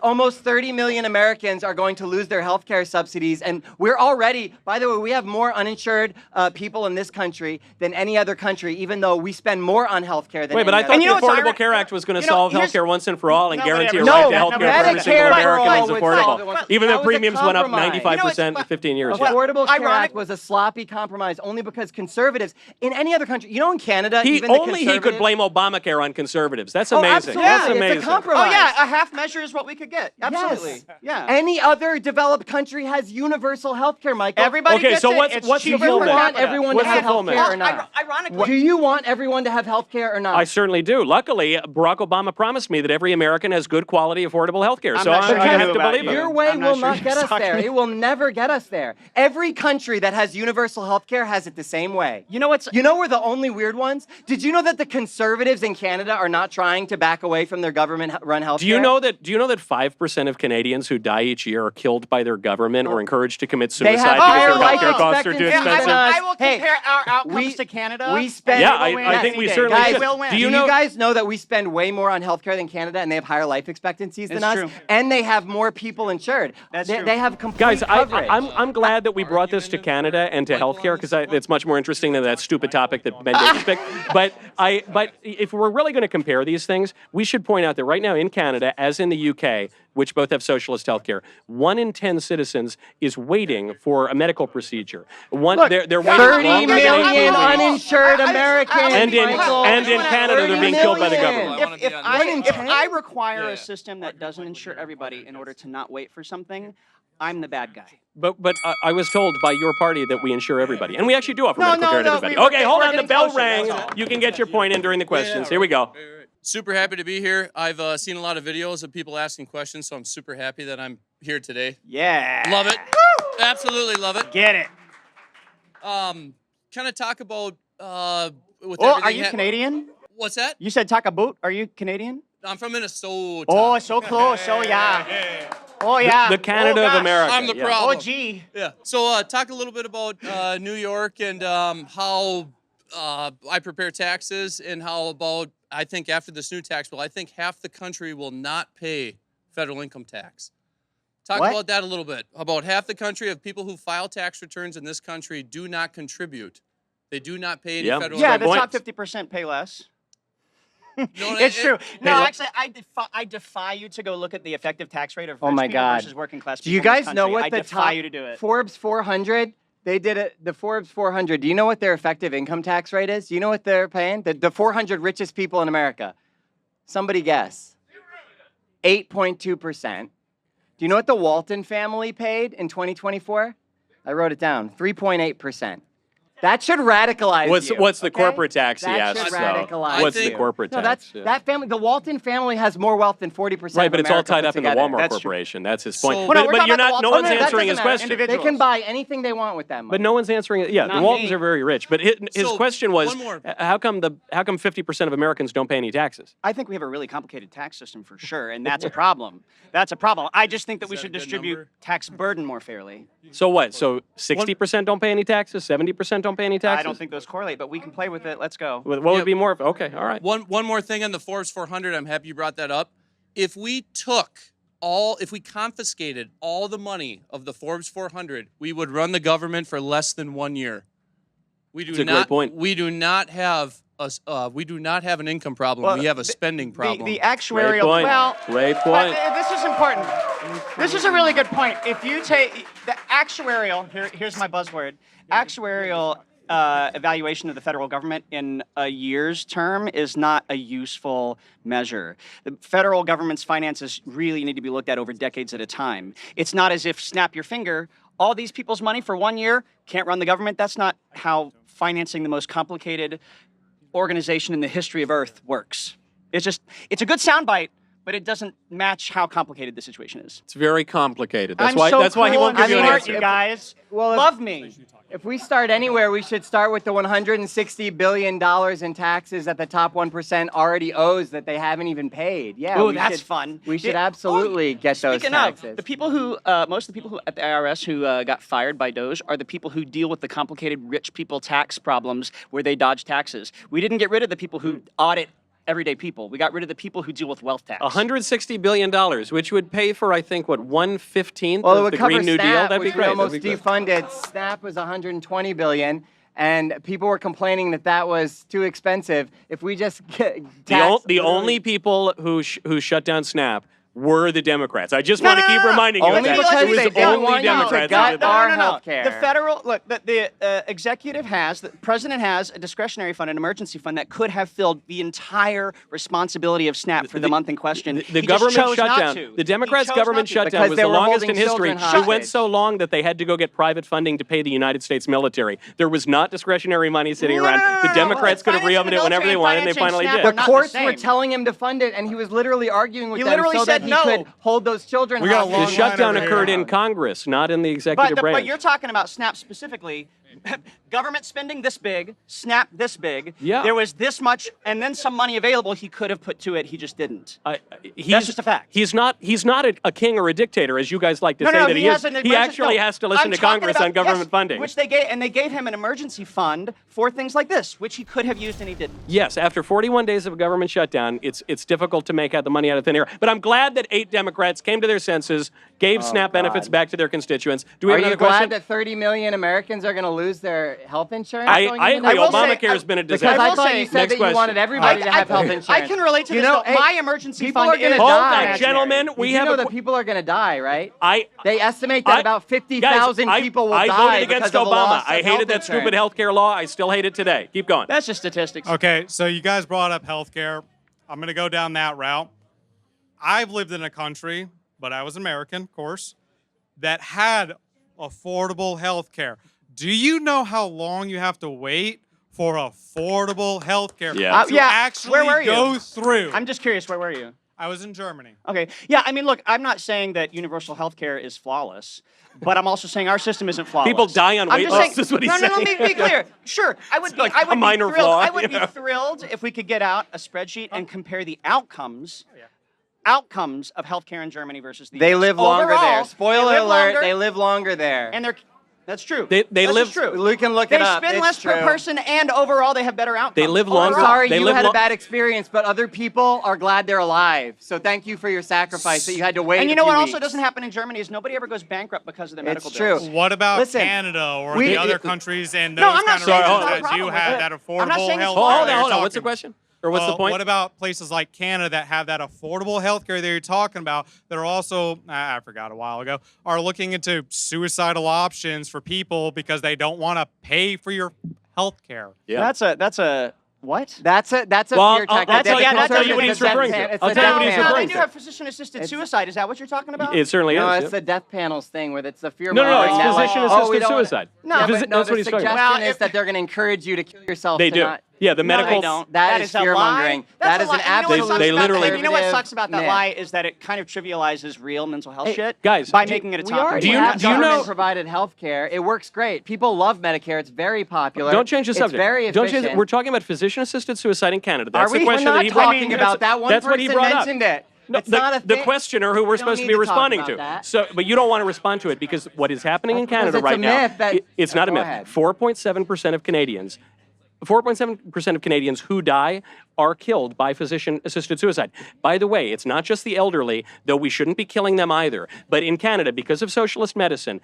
Almost 30 million Americans are going to lose their health care subsidies. And we're already, by the way, we have more uninsured people in this country than any other country, even though we spend more on health care than Wait, but any I other thought you know the what's Affordable ironic? Care Act was going to You know, solve here's- health care once and for all and Nobody guarantee a ever right said to health that. care for every single Medicare American for is all would solve it affordable. once- Even that though was a premiums went up compromise. 95% in 15 years. What? Affordable Care Ironic- Act was a sloppy compromise only because conservatives in any other country, in Canada, He even the only he could conservatives- blame Obamacare on conservatives. That's Oh, amazing. absolutely. That's It's a amazing. compromise. Oh yeah, a half measure is what we could get. Absolutely. Yes. Yeah. Any other developed country has universal health care, Michael. Everybody Okay, gets so it. what's- It's what's the Do cheaper you full per then? want capita. everyone What's to the have full health then? care or Well, not? ironically, Do you want everyone to have health care or not? I certainly do. Luckily, Barack Obama promised me that every American has good quality, affordable health care. So not sure I you have knew to about believe you. it. Your way I'm not will sure not you're get us talking there. to me. It will never get us there. Every country that has universal health care has it the same way. You know what's You know we're the only weird ones? Did you know that the conservatives in Canada are not trying to back away from their government-run health care? Do you know that 5% of Canadians who die each year are killed by their government or encouraged to commit They suicide have because higher their life healthcare costs are too expectancy expensive? than us. I will Hey, compare our outcomes we- to Canada. we spend- Yeah, and we'll I win think we any day. certainly Guys, should. will win. Do you do know? you guys know that we spend way more on healthcare than Canada, and they have higher life expectancies than It's us, true. and they have more people insured. That's they, true. they have complete Guys, coverage. I'm glad that we brought this to Canada and to healthcare because it's much more interesting than that stupid topic that Ben Davis picked. But if we're really going to compare these things, we should point out that right now in Canada, as in the UK, which both have socialist healthcare, 1 in 10 citizens is waiting for a medical procedure. They're waiting 30 longer than 18 million weeks. uninsured Americans. And in Michael. Canada, they're being killed by the 30 government. million. If I require a system that doesn't insure everybody in order to not wait for something, I'm the bad guy. But I was told by your party that we insure everybody. And we actually do offer No, medical no, care to no, everybody. we're Okay, hold we're on. The getting bell closer, rang. that's all. You can get your point in during the questions. Here we go. Super happy to be here. I've seen a lot of videos of people asking questions, so I'm super happy that I'm here today. Yeah. Love it. Absolutely love it. Get it. Kind of talk about with Oh, everything. are you Canadian? What's that? You said talk about. Are you Canadian? I'm from Minnesota. Oh, so close. Oh, yeah. Oh, yeah. The Canada oh, of gosh. America. I'm the yeah. problem. Oh, gee. Yeah. So talk a little bit about New York and how I prepare taxes and how about, I think after this new tax bill, I think half the country will not pay federal income tax. Talk What? about that a little bit. About half the country of people who file tax returns in this country do not contribute. They do not pay any Yeah. federal Yeah, income the point. top 50% pay less. No, It's true. No, Hey, actually, I defy you to go look at the effective tax rate of Oh rich my people God. versus working class Do people you in this guys know country. what I the defy top you to do it. Forbes 400? They did it. The Forbes 400. Do you know what their effective income tax rate is? Do you know what they're paying? The 400 richest people in America. Somebody guess. 8.2%. Do you know what the Walton family paid in 2024? I wrote it down. 3.8%. That should radicalize you. What's the okay? corporate tax he That asked, should though? radicalize What's you. the corporate No, tax? that's that family. The Walton family has more wealth than 40%. Right, of but it's all America tied put up in the together. Walmart That's true. Corporation. That's his point. So- Well, no, we're but talking you're about not. the No Walton one's family. That answering his doesn't matter. question. They Individuals. can buy anything they want with that money. But no one's answering it. Yeah, Not the Waltons me. are very rich. But his So, question was, one more. how come 50% of Americans don't pay any taxes? I think we have a really complicated tax system for sure, and that's a problem. That's a problem. I just think that we that a should good distribute number? tax burden more fairly. So what? So 60% don't pay any taxes? 70% don't pay any taxes? I don't think those correlate, but we can play with it. Let's go. What Yeah. would be more? Okay, all right. One more thing on the Forbes 400. I'm happy you brought that up. If we confiscated all the money of the Forbes 400, we would run the government for less than 1 year. We do That's a not. great point. We do not have an income problem. Well, we have a spending problem. The Great actuarial. point. Well, Great but point. this is important. This is a really good point. If you take the actuarial, here's my buzzword. Actuarial evaluation of the federal government in a year's term is not a useful measure. The federal government's finances really need to be looked at over decades at a time. It's not as if snap your finger, all these people's money for 1 year can't run the government. That's not how financing the most complicated organization in the history of Earth works. It's a good soundbite, but it doesn't match how complicated the situation is. It's very complicated. That's I'm why. so That's why he cool won't and give you an smart, answer. you guys. Well, if- Love me. If we start anywhere, we should start with the $160 billion in taxes that the top 1% already owes that they haven't even paid. Yeah, Oh, we that's should- fun. We should Yeah. absolutely get those Speaking taxes. of, the people who, most of the people who at the IRS who got fired by Doge are the people who deal with the complicated rich people tax problems where they dodge taxes. We didn't get rid of the people who audit everyday people. We got rid of the people who deal with wealth tax. $160 billion, which would pay for, I think, what, 1/15 Well, it of would the cover Green New Deal? SNAP, That'd be which we great. almost That'd be great. defunded. SNAP was $120 billion, and people were complaining that that was too expensive. If we just get The only people who shut down SNAP were the Democrats. I just want to keep reminding you of Only that. because It was they didn't only want you to Democrats who gut did that. our healthcare. The federal the executive has, the president has a discretionary fund, an emergency fund that could have filled the entire responsibility of SNAP for the month in question. The He just government chose not shutdown. to. The Democrats' He chose government not to. shutdown Because was they the were longest in holding history. children It went hostage. so long that they had to go get private funding to pay the United States military. There was not discretionary money sitting around. The Democrats could have Financing reopened the it whenever they military wanted, and they and finally financing did. The SNAP are not the courts were same. telling him to fund it, and he was literally arguing with He them literally so that said he no. could hold those children We got a hostage. The long line shutdown over occurred here. in Congress, not in the executive branch. But you're talking about SNAP specifically. Government spending this big, SNAP this big. Yeah. There was this much, and then some money available he could have put to it. He just didn't. He's just a fact. He's not a king or a dictator, as you guys like to say that he is. has an He emergency- actually no, has to listen I'm to talking Congress about- on government yes, funding. which they gave him an emergency fund for things like this, which he could have used and he didn't. Yes, after 41 days of a government shutdown, it's difficult to make out the money out of thin air. But I'm glad that 8 Democrats came to their senses, gave SNAP benefits back to their constituents. Do we Are have you another question? glad that 30 million Americans are going to lose their health insurance? I going agree. into next will say- year? Obamacare has been a Because disaster. I will thought say- you said Next that you question. wanted everybody to have health insurance. I can relate to You this. know, though. hey, My emergency people fund are gonna is Hold die. on, gentlemen. We you have know a that people are going to die, right? I They estimate that about 50,000 guys, people will I die voted against because of the Obama. loss of I hated health that stupid insurance. health care law. I still hate it today. Keep going. That's just statistics. Okay, so you guys brought up healthcare. I'm going to go down that route. I've lived in a country, but I was American, of course, that had affordable health care. Do you know how long you have to wait for affordable health care Yeah. to Yeah, actually where were you? go through? I'm just curious, where were you? I was in Germany. Okay. Yeah, I mean, look, I'm not saying that universal health care is flawless, but I'm also saying our system isn't flawless. People die on I'm wait just lists, saying, is what he's no, saying. let me be clear. Sure, I would be, like I would a minor be thrilled. flaw, I would you be know? thrilled if we could get out a spreadsheet and compare the outcomes of healthcare in Germany versus the They US. live longer Overall, there. Spoiler they live alert, longer, they live longer there. and they're that's true. They That's live- just true. We can look they it up. spend It's less per true. person, and overall, they have better outcomes. They live I'm longer. sorry They you live had a lo- bad experience, but other people are glad they're alive. So thank you for your sacrifice that you had to wait. And you a know few what also weeks. doesn't happen in Germany is nobody ever goes bankrupt because of their medical It's true. bills. What about Listen, Canada or we- the other countries and those No, I'm not kind of saying regions there's no that do problem have with that it. affordable I'm not saying it's health flawed. care? Hold on, You're hold on. What's the talking- question? Or what's the Well, point? What about places like Canada that have that affordable health care that you're talking about that are also, I forgot a while ago, are looking into suicidal options for people because they don't want to pay for your health care? Yeah. That's a what? That's a Well, fear I'll tactic. tell you- That's I'll tell you what he's the death referring pan- to. it's I'll the tell you death what he's panel. No, referring they to. do have physician-assisted suicide. Is that what you're talking about? It certainly No, is. it's the death panels thing where it's the fear No, mongering. it's that, like, physician-assisted we don't wanna- suicide. No, Yeah, but that's no, what the he's talking suggestion about. Well, is that they're going to encourage you to kill yourself. They to do. Not, Yeah, the No, medical. they don't. That is a lie. fear-mongering. That is a an lie. And you know what absolute sucks They about that? literally- You know what sucks about that myth. lie is that it kind of trivializes real mental health shit. guys, by do- making it a We topic. already Do you- have do you know- government-provided health care. It works great. People love Medicare. It's very popular. Don't change the subject. It's very Don't efficient. change. We're talking about physician-assisted suicide in Canada. That's we? the We're question not that he brought. talking about that. One That's what he person brought up. mentioned it. No, It's not a the thing. questioner who we're We don't supposed to need be to talk responding about to. that. So, but you don't want to respond to it because what is happening in Because Canada it's right a now, myth that- it's not a Go myth. ahead. 4.7% of Canadians. 4.7% of Canadians who die are killed by physician-assisted suicide. By the way, it's not just the elderly, though we shouldn't be killing them either. But in Canada, because of socialist medicine,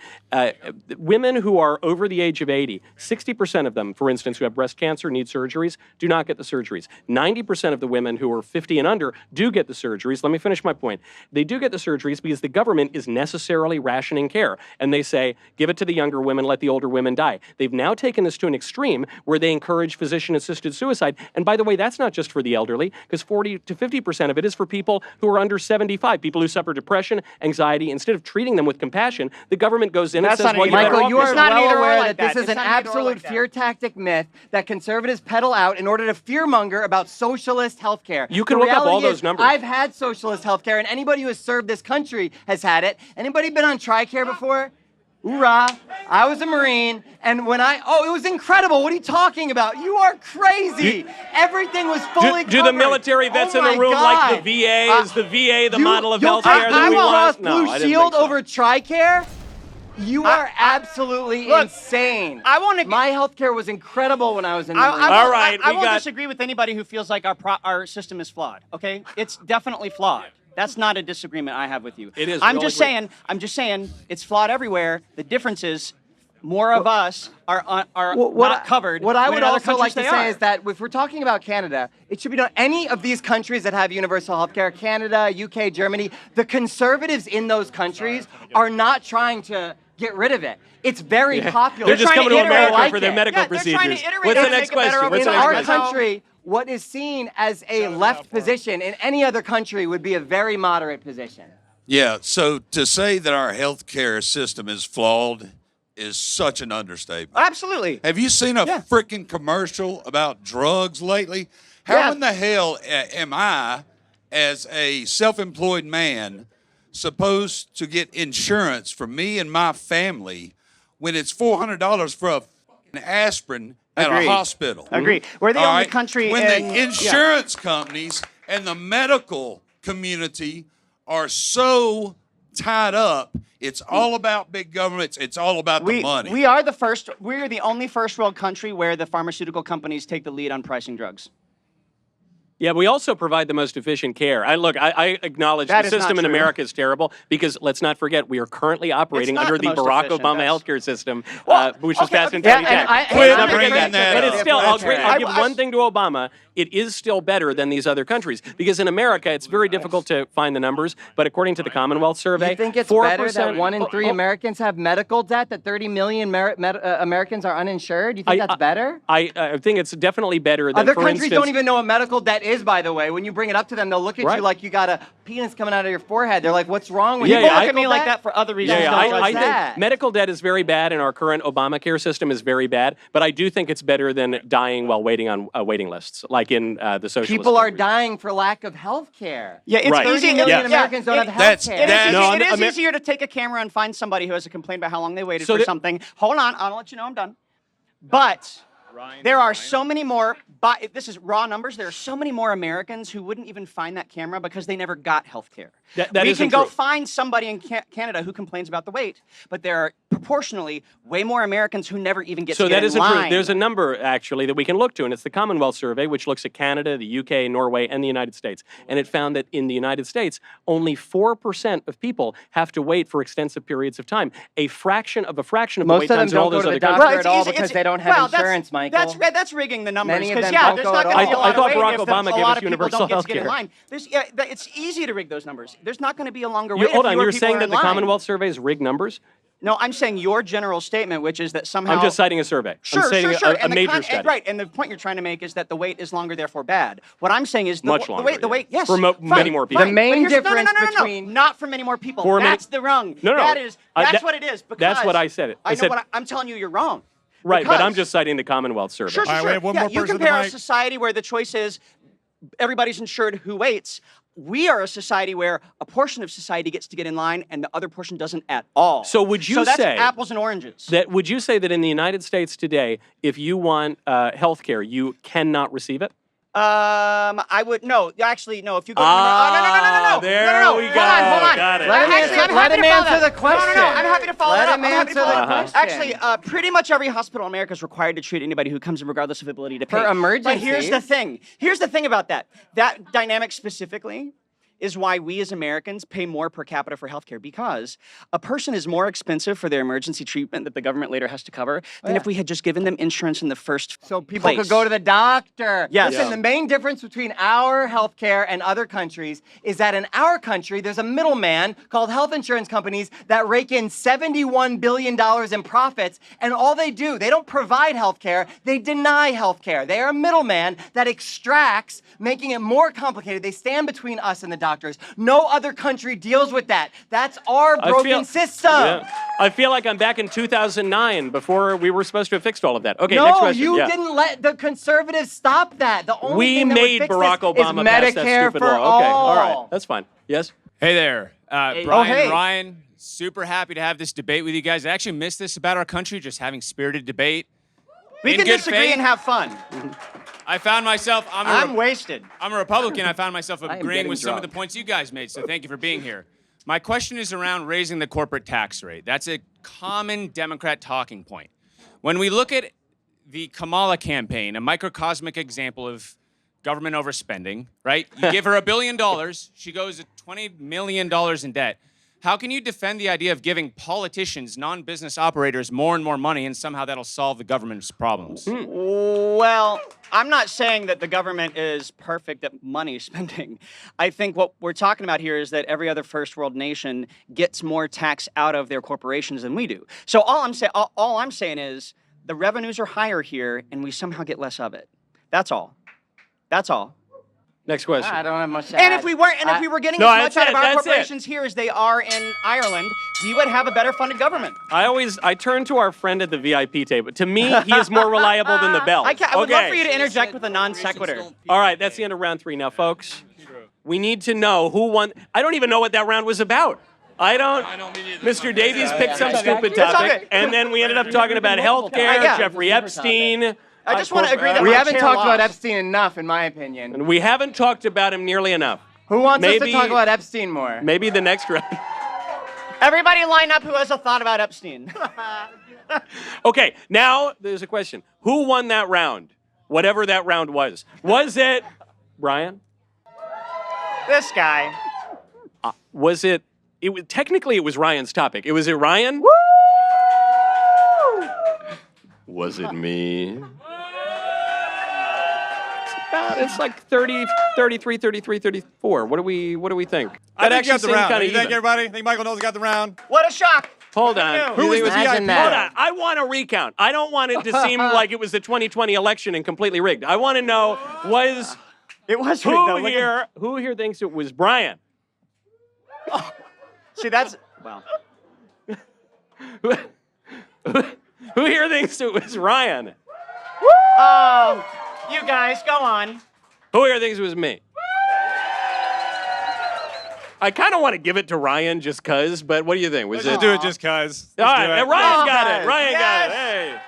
women who are over the age of 80, 60% of them, for instance, who have breast cancer, need surgeries, do not get the surgeries. 90% of the women who are 50 and under do get the surgeries. Let me finish my point. They do get the surgeries because the government is necessarily rationing care. And they say, give it to the younger women, let the older women die. They've now taken this to an extreme where they encourage physician-assisted suicide. And by the way, that's not just for the elderly, because 40 to 50% of it is for people who are under 75, people who suffer depression, anxiety. Instead of treating them with compassion, the government goes in and That's says, not well, an you better Michael, off you are It's not an well either or aware like that this that. is It's an not an either or absolute like that. fear tactic myth that conservatives peddle out in order to fearmonger about socialist healthcare. You can The look up all reality those is, numbers. I've had socialist healthcare, and anybody who has served this country has had it. Anybody been on TRICARE before? Hoorah. I was a Marine, and when it was incredible. What are you talking about? You are crazy. Everything was fully Do the covered. military vets Oh in the my room like God. the VA? Is the VA the model of you'll health care take that we Blue Cross want? Blue I didn't Shield think so. over TRICARE? You are absolutely look, insane. I wanna- My healthcare was incredible when I was in the Marines. All right, I we won't got- disagree with anybody who feels like our system is flawed. Okay, it's definitely flawed. That's not a disagreement I have with you. It is I'm really just great. saying. It's flawed everywhere. The difference is more of us are What not covered. What I when would in other also like countries to they say are. is that if we're talking about Canada, it should be done. Any of these countries that have universal health care, Canada, UK, Germany, the conservatives in those countries are not trying to get rid of it. It's very popular. They're just trying coming to to iterate America like for their it. medical Yeah, they're trying to procedures. iterate What's it the and next make it better question? over What's the In next our question? country, what is seen as a left position in any other country would be a very moderate position. Yeah, so to say that our healthcare system is flawed is such an understatement. Absolutely. Have you seen a freaking commercial about drugs lately? How in the hell am I, as a self-employed man, supposed to get insurance for me and my family when it's $400 for a fucking aspirin at Agreed. a hospital? Agree. We're the All only right? country when in the insurance companies and the medical community are so tied up. It's all about big governments. It's all about the money. We are the only first world country where the pharmaceutical companies take the lead on pricing drugs. Yeah, we also provide the most efficient care. I acknowledge That the is not system in true. America is terrible because let's not forget we are currently operating not under the the most Barack efficient, Obama that's- healthcare system, Well, which was okay, passed in okay. 2010. Yeah, and I- Let's and not I'm forget bringing that But up. it's still, That's I'll give right. one thing to Obama. It is still better than these other countries because in America it's very difficult to find the numbers, but according to the Commonwealth survey, You think it's 4%, better that 1 in 3 Americans have medical debt, that 30 million Americans are uninsured? You think that's better? I think it's definitely better than, Other for countries instance, don't even know what medical debt is, by the way. When you bring it up to them, they'll look at Right. you like you got a penis coming out of your forehead. They're like, "What's wrong with Yeah, you?" yeah, Look at me like that for other reasons. Yeah, Don't I like think that. medical debt is very bad, and our current Obamacare system is very bad. But I do think it's better than dying while waiting on waiting lists, like in the socialist. People are countries. dying for lack of health care. Yeah, it's Right. 30 easy. million Yes. Americans don't have health That's- care. that- It is No, easier to take a camera and find somebody who has to complain about how long they waited So for the- something. Hold on, I'll let you know I'm done. But there are so many more, this is raw numbers, there are so many more Americans who wouldn't even find that camera because they never got health care. That we isn't can go true. find somebody in Canada who complains about the wait, but there are proportionally way more Americans who never even get So to get that in isn't line. true. There's a number actually that we can look to, and it's the Commonwealth Survey, which looks at Canada, the UK, Norway, and the United States. And it found that in the United States, only 4% of people have to wait for extensive periods of time. A fraction of the Most wait of them times in all don't go those to the other doctor countries. at all because they don't have insurance, Michael. That's rigging the numbers. Many of Because them don't there's go not at going to be a all. lot I thought of Barack wait if Obama a gave lot us of people universal don't get to get in healthcare. line. It's easy to rig those numbers. There's not going to be a longer You- wait. hold if on, fewer you're people saying are that in the line. Commonwealth Survey is rigged numbers? No, I'm saying your general statement, which is that somehow. I'm just citing a survey. Sure, I'm citing sure. a And the major study. right, and the point you're trying to make is that the wait is longer, therefore bad. What I'm saying is Much the longer, wait, the yeah. wait, yes, For fine, many more people. The main But here's- difference no, between- not for many more people. For many- That's the wrong. No, That's what it is. Because that's what I said. I I know said- what I'm telling you. You're wrong. Right, but I'm Because- just citing the Commonwealth Survey. Sure, All right, we have one yeah, more you person at the compare a mic. society where the choice is everybody's insured who waits. We are a society where a portion of society gets to get in line and the other portion doesn't at all. So would you so that's say apples and oranges? Would you say that in the United States today, if you want health care, you cannot receive it? I would no. Actually, no. If you go, no. There no. we Hold go. on. Got it. Let him Actually, answer- I'm let happy him to follow answer that. the question. No. I'm happy to follow Let that him up. I'm happy to answer follow the that up. question. Actually, pretty much every hospital in America is required to treat anybody who comes in regardless of ability to pay. For But here's the emergencies. thing. Here's the thing about that. That dynamic specifically is why we as Americans pay more per capita for healthcare, because a person is more expensive for their emergency treatment that the government later has to cover than if we had just given them insurance in the first So people place. could go to the doctor. Yes. Listen, Yeah. the main difference between our healthcare and other countries is that in our country, there's a middleman called health insurance companies that rake in $71 billion in profits, and all they do, they don't provide healthcare, they deny healthcare. They are a middleman that extracts, making it more complicated. They stand between us and the doctors. No other country deals with that. That's our broken system. Yeah. I feel like I'm back in 2009 before we were supposed to have fixed all of that. Okay, No, next question. you Yeah. didn't let the conservatives stop that. The only We thing that would made fix Barack this is Obama pass that Medicare stupid for law. Okay, all right, all. that's fine. Yes. Hey there, Brian Oh, hey. Ryan. Super happy to have this debate with you guys. I actually miss this about our country, just having spirited debate. We In can good disagree faith. and have fun. I found myself, I'm wasted. I'm a Republican. I found myself am agreeing getting with some of the drunk. points you guys made, so thank you for being here. My question is around raising the corporate tax rate. That's a common Democrat talking point. When we look at the Kamala campaign, a microcosmic example of government overspending, right? You give her $1 billion, she goes to $20 million in debt. How can you defend the idea of giving politicians, non-business operators, more and more money, and somehow that'll solve the government's problems? Well, I'm not saying that the government is perfect at money spending. I think what we're talking about here is that every other first world nation gets more tax out of their corporations than we do. So all I'm saying is the revenues are higher here and we somehow get less of it. That's all. That's all. Next question. I don't have much to And add. if we were getting No, as much that's out of it, our that's it. corporations here as they are in Ireland, we would have a better funded government. I turn to our friend at the VIP table. To me, he is more reliable than the bell. I would love Okay. for you to interject with a non sequitur. All right, that's the end of round 3 now, folks. We need to know who won. I don't even know what that round was about. I don't Mr. Davies picked some stupid all topic, good. and then we ended up talking about healthcare, Yeah. Jeffrey Epstein. I just want to agree that we my haven't chair talked about lost. Epstein enough, in my opinion. And we haven't talked about him nearly enough. Who wants us Maybe- to talk about Epstein more? Maybe the next round. Everybody line up who has a thought about Epstein. Okay, now there's a question. Who won that round? Whatever that round was. Was it Brian? This guy. Was it? Technically, it was Ryan's topic. Was it Ryan? Was it me? It's like 30, 33, 33, 34. What do we think? I That think you got the seemed round. kinda You think even. everybody? Think Michael Knowles got the round? What a shock. Hold on. Who was You the think it Imagine VIP? that. Hold on. I want a recount. I don't want it to seem like it was the 2020 election and completely rigged. I want to know It was rigged, though. Look at- Who here thinks it was Brian? See, that's well. Who here thinks it was Ryan? Oh, you guys, go on. Who here thinks it was me? I kind of want to give it to Ryan just cuz, but what do you think? Was Let's it? do it just cuz. All right, and Ryan's got Yes. it. Ryan got it. Yes. Hey.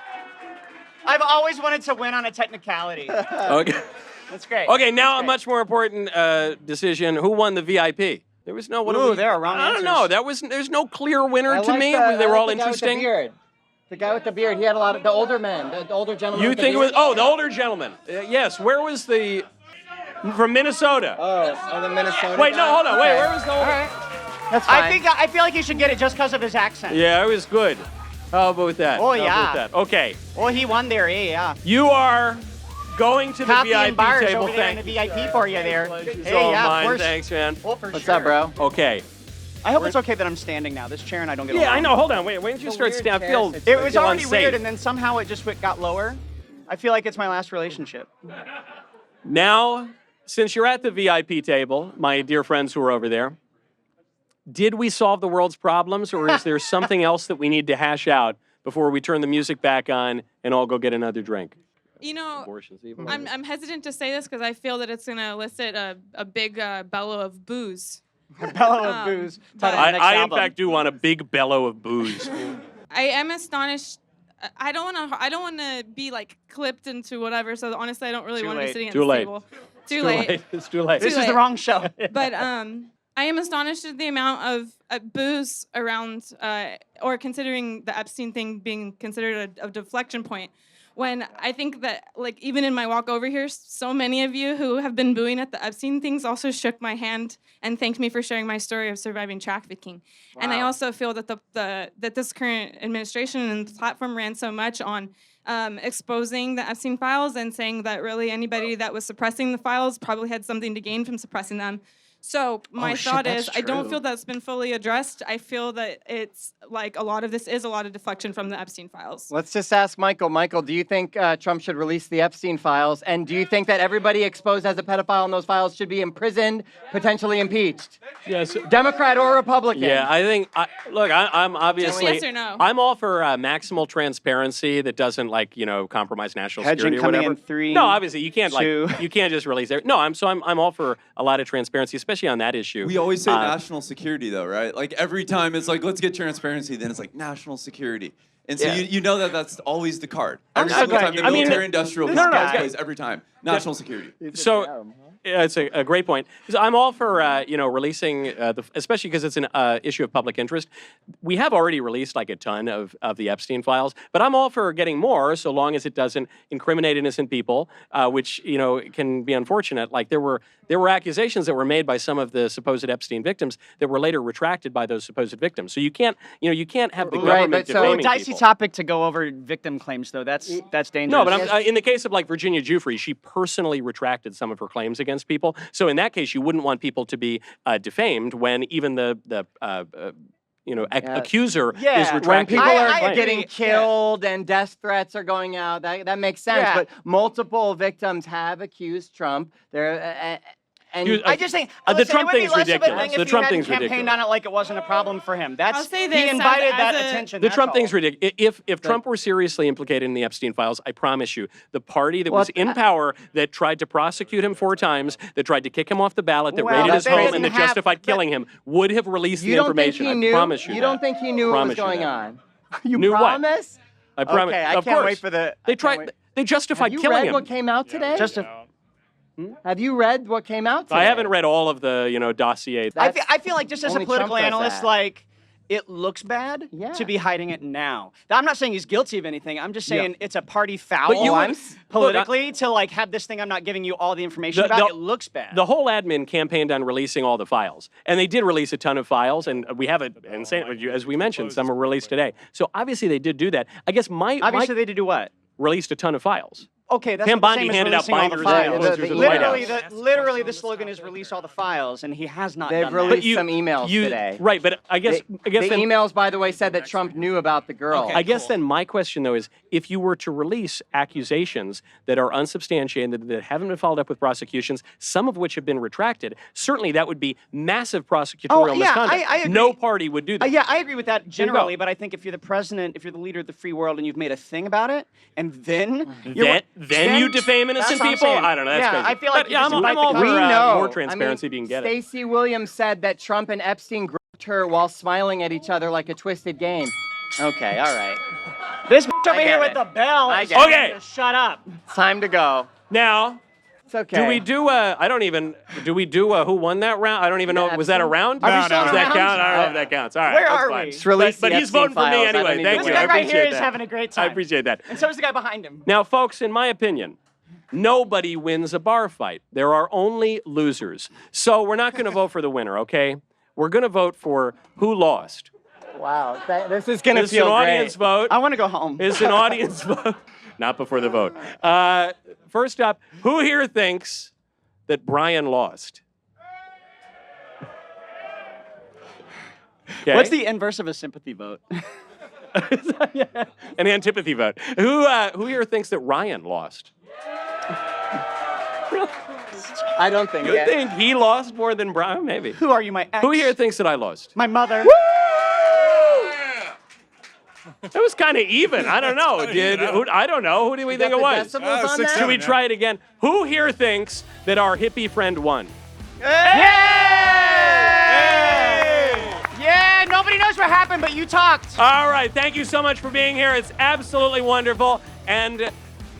I've always wanted to win on a technicality. Okay. That's great. Okay, now That's a great. much more important decision. Who won the VIP? There was no. What Ooh, we, there are wrong I don't answers. know. There's no clear winner I to like me. the- They I were like all the guy with the interesting. beard. The guy with the beard, he had a lot of the older men, the older gentleman. You with the think it was? beard. Oh, the older gentleman. Yes. Where was the? From Minnesota. Oh, the Minnesota. Wait, no, guy? hold on. Wait, Okay. where was the older? All right. That's fine. I feel like he should get it just because of his accent. Yeah, it was good. How about that? Oh, How about yeah. that? Okay. Well, he won there. Yeah. You are going to the Coffee VIP and bars table. over there in Thank the you. VIP for you there. Pleasure's Hey, all yeah, of mine. course. Thanks, man. Well, for What's sure. up, bro? Okay. I hope it's okay that I'm standing now. This chair and I don't get Yeah, along. I know. Hold on. Wait don't you It's a start weird standing? I chair feel situation. It was feel already unsafe. weird, and then somehow it just got lower. I feel like it's my last relationship. Now, since you're at the VIP table, my dear friends who are over there, did we solve the world's problems, or is there something else that we need to hash out before we turn the music back on and all go get another drink? You know, Abortions, even. I'm hesitant to say this because I feel that it's going to elicit a big bellow of booze. Bellow of Um, booze. but- Title of the next I in album. fact, do want a big bellow of booze. I am astonished. I don't want to be like clipped into whatever. So honestly, I don't really Too want to be late. sitting at Too this late. table. Too late. It's too late. This Too is the late. wrong show. But I am astonished at the amount of booze around, or considering the Epstein thing being considered a deflection point. When I think that, like, even in my walk over here, so many of you who have been booing at the Epstein things also shook my hand and thanked me for sharing my story of surviving trafficking. And I also feel that that this current administration and the platform ran so much on exposing the Epstein files and saying that really anybody that was suppressing the files probably had something to gain from suppressing them. So my thought is, I don't feel that's been fully addressed. I feel that it's like a lot of this is a lot of deflection from the Epstein files. Let's just ask Michael. Michael, do you think Trump should release the Epstein files? And do you think that everybody exposed as a pedophile in those files should be imprisoned, potentially impeached? Yes. Democrat or Republican? Yeah, I think. Look, I'm obviously. yes or no? I'm all for maximal transparency that doesn't compromise national Hedging security or coming whatever. in 3, No, obviously you can't 2. you can't just release it. No, I'm all for a lot of transparency, especially on that issue. We always say national security, though, right? Like every time it's like, let's get transparency, then it's like national security. And so Yeah. you know that that's always the card. I'm Every single okay. time the I mean, military-industrial no, no, complex no. plays every time. National security. So, yeah, it's a great point. So I'm all for releasing, especially because it's an issue of public interest. We have already released like a ton of the Epstein files, but I'm all for getting more, so long as it doesn't incriminate innocent people, which can be unfortunate. Like there were accusations that were made by some of the supposed Epstein victims that were later retracted by those supposed victims. So you can't have the Right, government but so- defaming Dicey people. topic to go over victim claims, though. That's dangerous. No, but in the case of like Virginia Giuffre, she personally retracted some of her claims against people. So in that case, you wouldn't want people to be defamed when even the accuser Yeah. is When retracting. When people I are agree. getting Yeah. killed and death threats are going out, that makes sense. Yeah. But multiple victims have accused Trump. I just think the listen, Trump it would be thing's less of a ridiculous. thing The if Trump he thing's hadn't campaigned ridiculous. on it like it wasn't a problem for him. That's I'll say he this, invited as that a- attention. The that's Trump all. thing's ridiculous. If Trump were seriously implicated in the Epstein files, I promise you, the party that was in power that tried to prosecute him 4 times, that tried to kick him off the ballot, that Well, raided his they home, didn't and that have- justified killing him, would have released You the don't think information. he I knew? promise you. You that. don't think he knew what was Promise you going that. on? You Knew what? promise? I promise. Okay, I of can't course. wait for the. They I can't tried. wait. They justified Have you killing read him. what came out today? Have you read what came out today? I haven't read all of the dossier. I feel like just as a only Trump political does analyst, that. like it looks bad Yeah. to be hiding it now. I'm not saying he's guilty of anything. I'm just saying it's a party foul But you would- politically to like have this thing I'm not giving you all the information about. It looks bad. The whole admin campaigned on releasing all the files, and they did release a ton of files, and we have it insane. As we mentioned, some were released today. So obviously they did do that. I guess Obviously they did do what? released a ton of files. Okay, that's Pam not the Bondi same as handed out releasing all the binders files. and posters at the White House. Literally, the slogan is "Release all the files," and he has not They've done released you- some emails today. Right, but I guess The then, emails, by the way, said that Trump knew about the girl. I guess then my question though is, if you were to release accusations that are unsubstantiated, that haven't been followed up with prosecutions, some of which have been retracted, certainly that would be massive prosecutorial misconduct. I agree. No party would do that. Yeah, I agree with that you go. generally, but I think if you're the president, if you're the leader of the free world, and you've made a thing about it, and then Then you defame innocent that's what I'm people? saying. I don't know. That's Yeah, crazy. I feel like But, you yeah, just I'm invite all the for We know. more transparency if you can get it. Stacey Williams said that Trump and Epstein groped her while smiling at each other like a twisted game. Okay, all right. This over I here get with it. the bell. I is get it. telling Okay. you to shut up. It's time to go. Now, It's okay. do we do do we do who won that round? I don't even know. Was that a round? Are we Does still in that rounds? count? I don't know if that counts. All right. Where that's are fine. we? Just release But the he's voting Epstein for me files. I don't anyway. need Thank to you. This I guy right here appreciate is that. having a great I time. appreciate that. And so is the guy behind him. Now, folks, in my opinion, nobody wins a bar fight. There are only losers. So we're not going to vote for the winner, okay? We're going to vote for who lost. Wow, this is going to It's an feel audience great. vote. I want to go home. It's an audience vote. Not before the vote. First up, who here thinks that Brian lost? Okay. What's the inverse of a sympathy vote? An antipathy vote. Who here thinks that Ryan lost? I don't think You think he lost more than Brian? Maybe. Who are you, my ex? Who here thinks that I lost? My mother. It was kind of even. I don't know. I don't know. Who do we think it was? Decimals on that? Should we try it again? Who here thinks that our hippie friend won? Yeah, nobody knows what happened, but you talked. All right. Thank you so much for being here. It's absolutely wonderful. And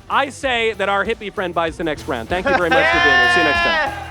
I say that our hippie friend buys the next round. Thank you very much for being here. See you next time.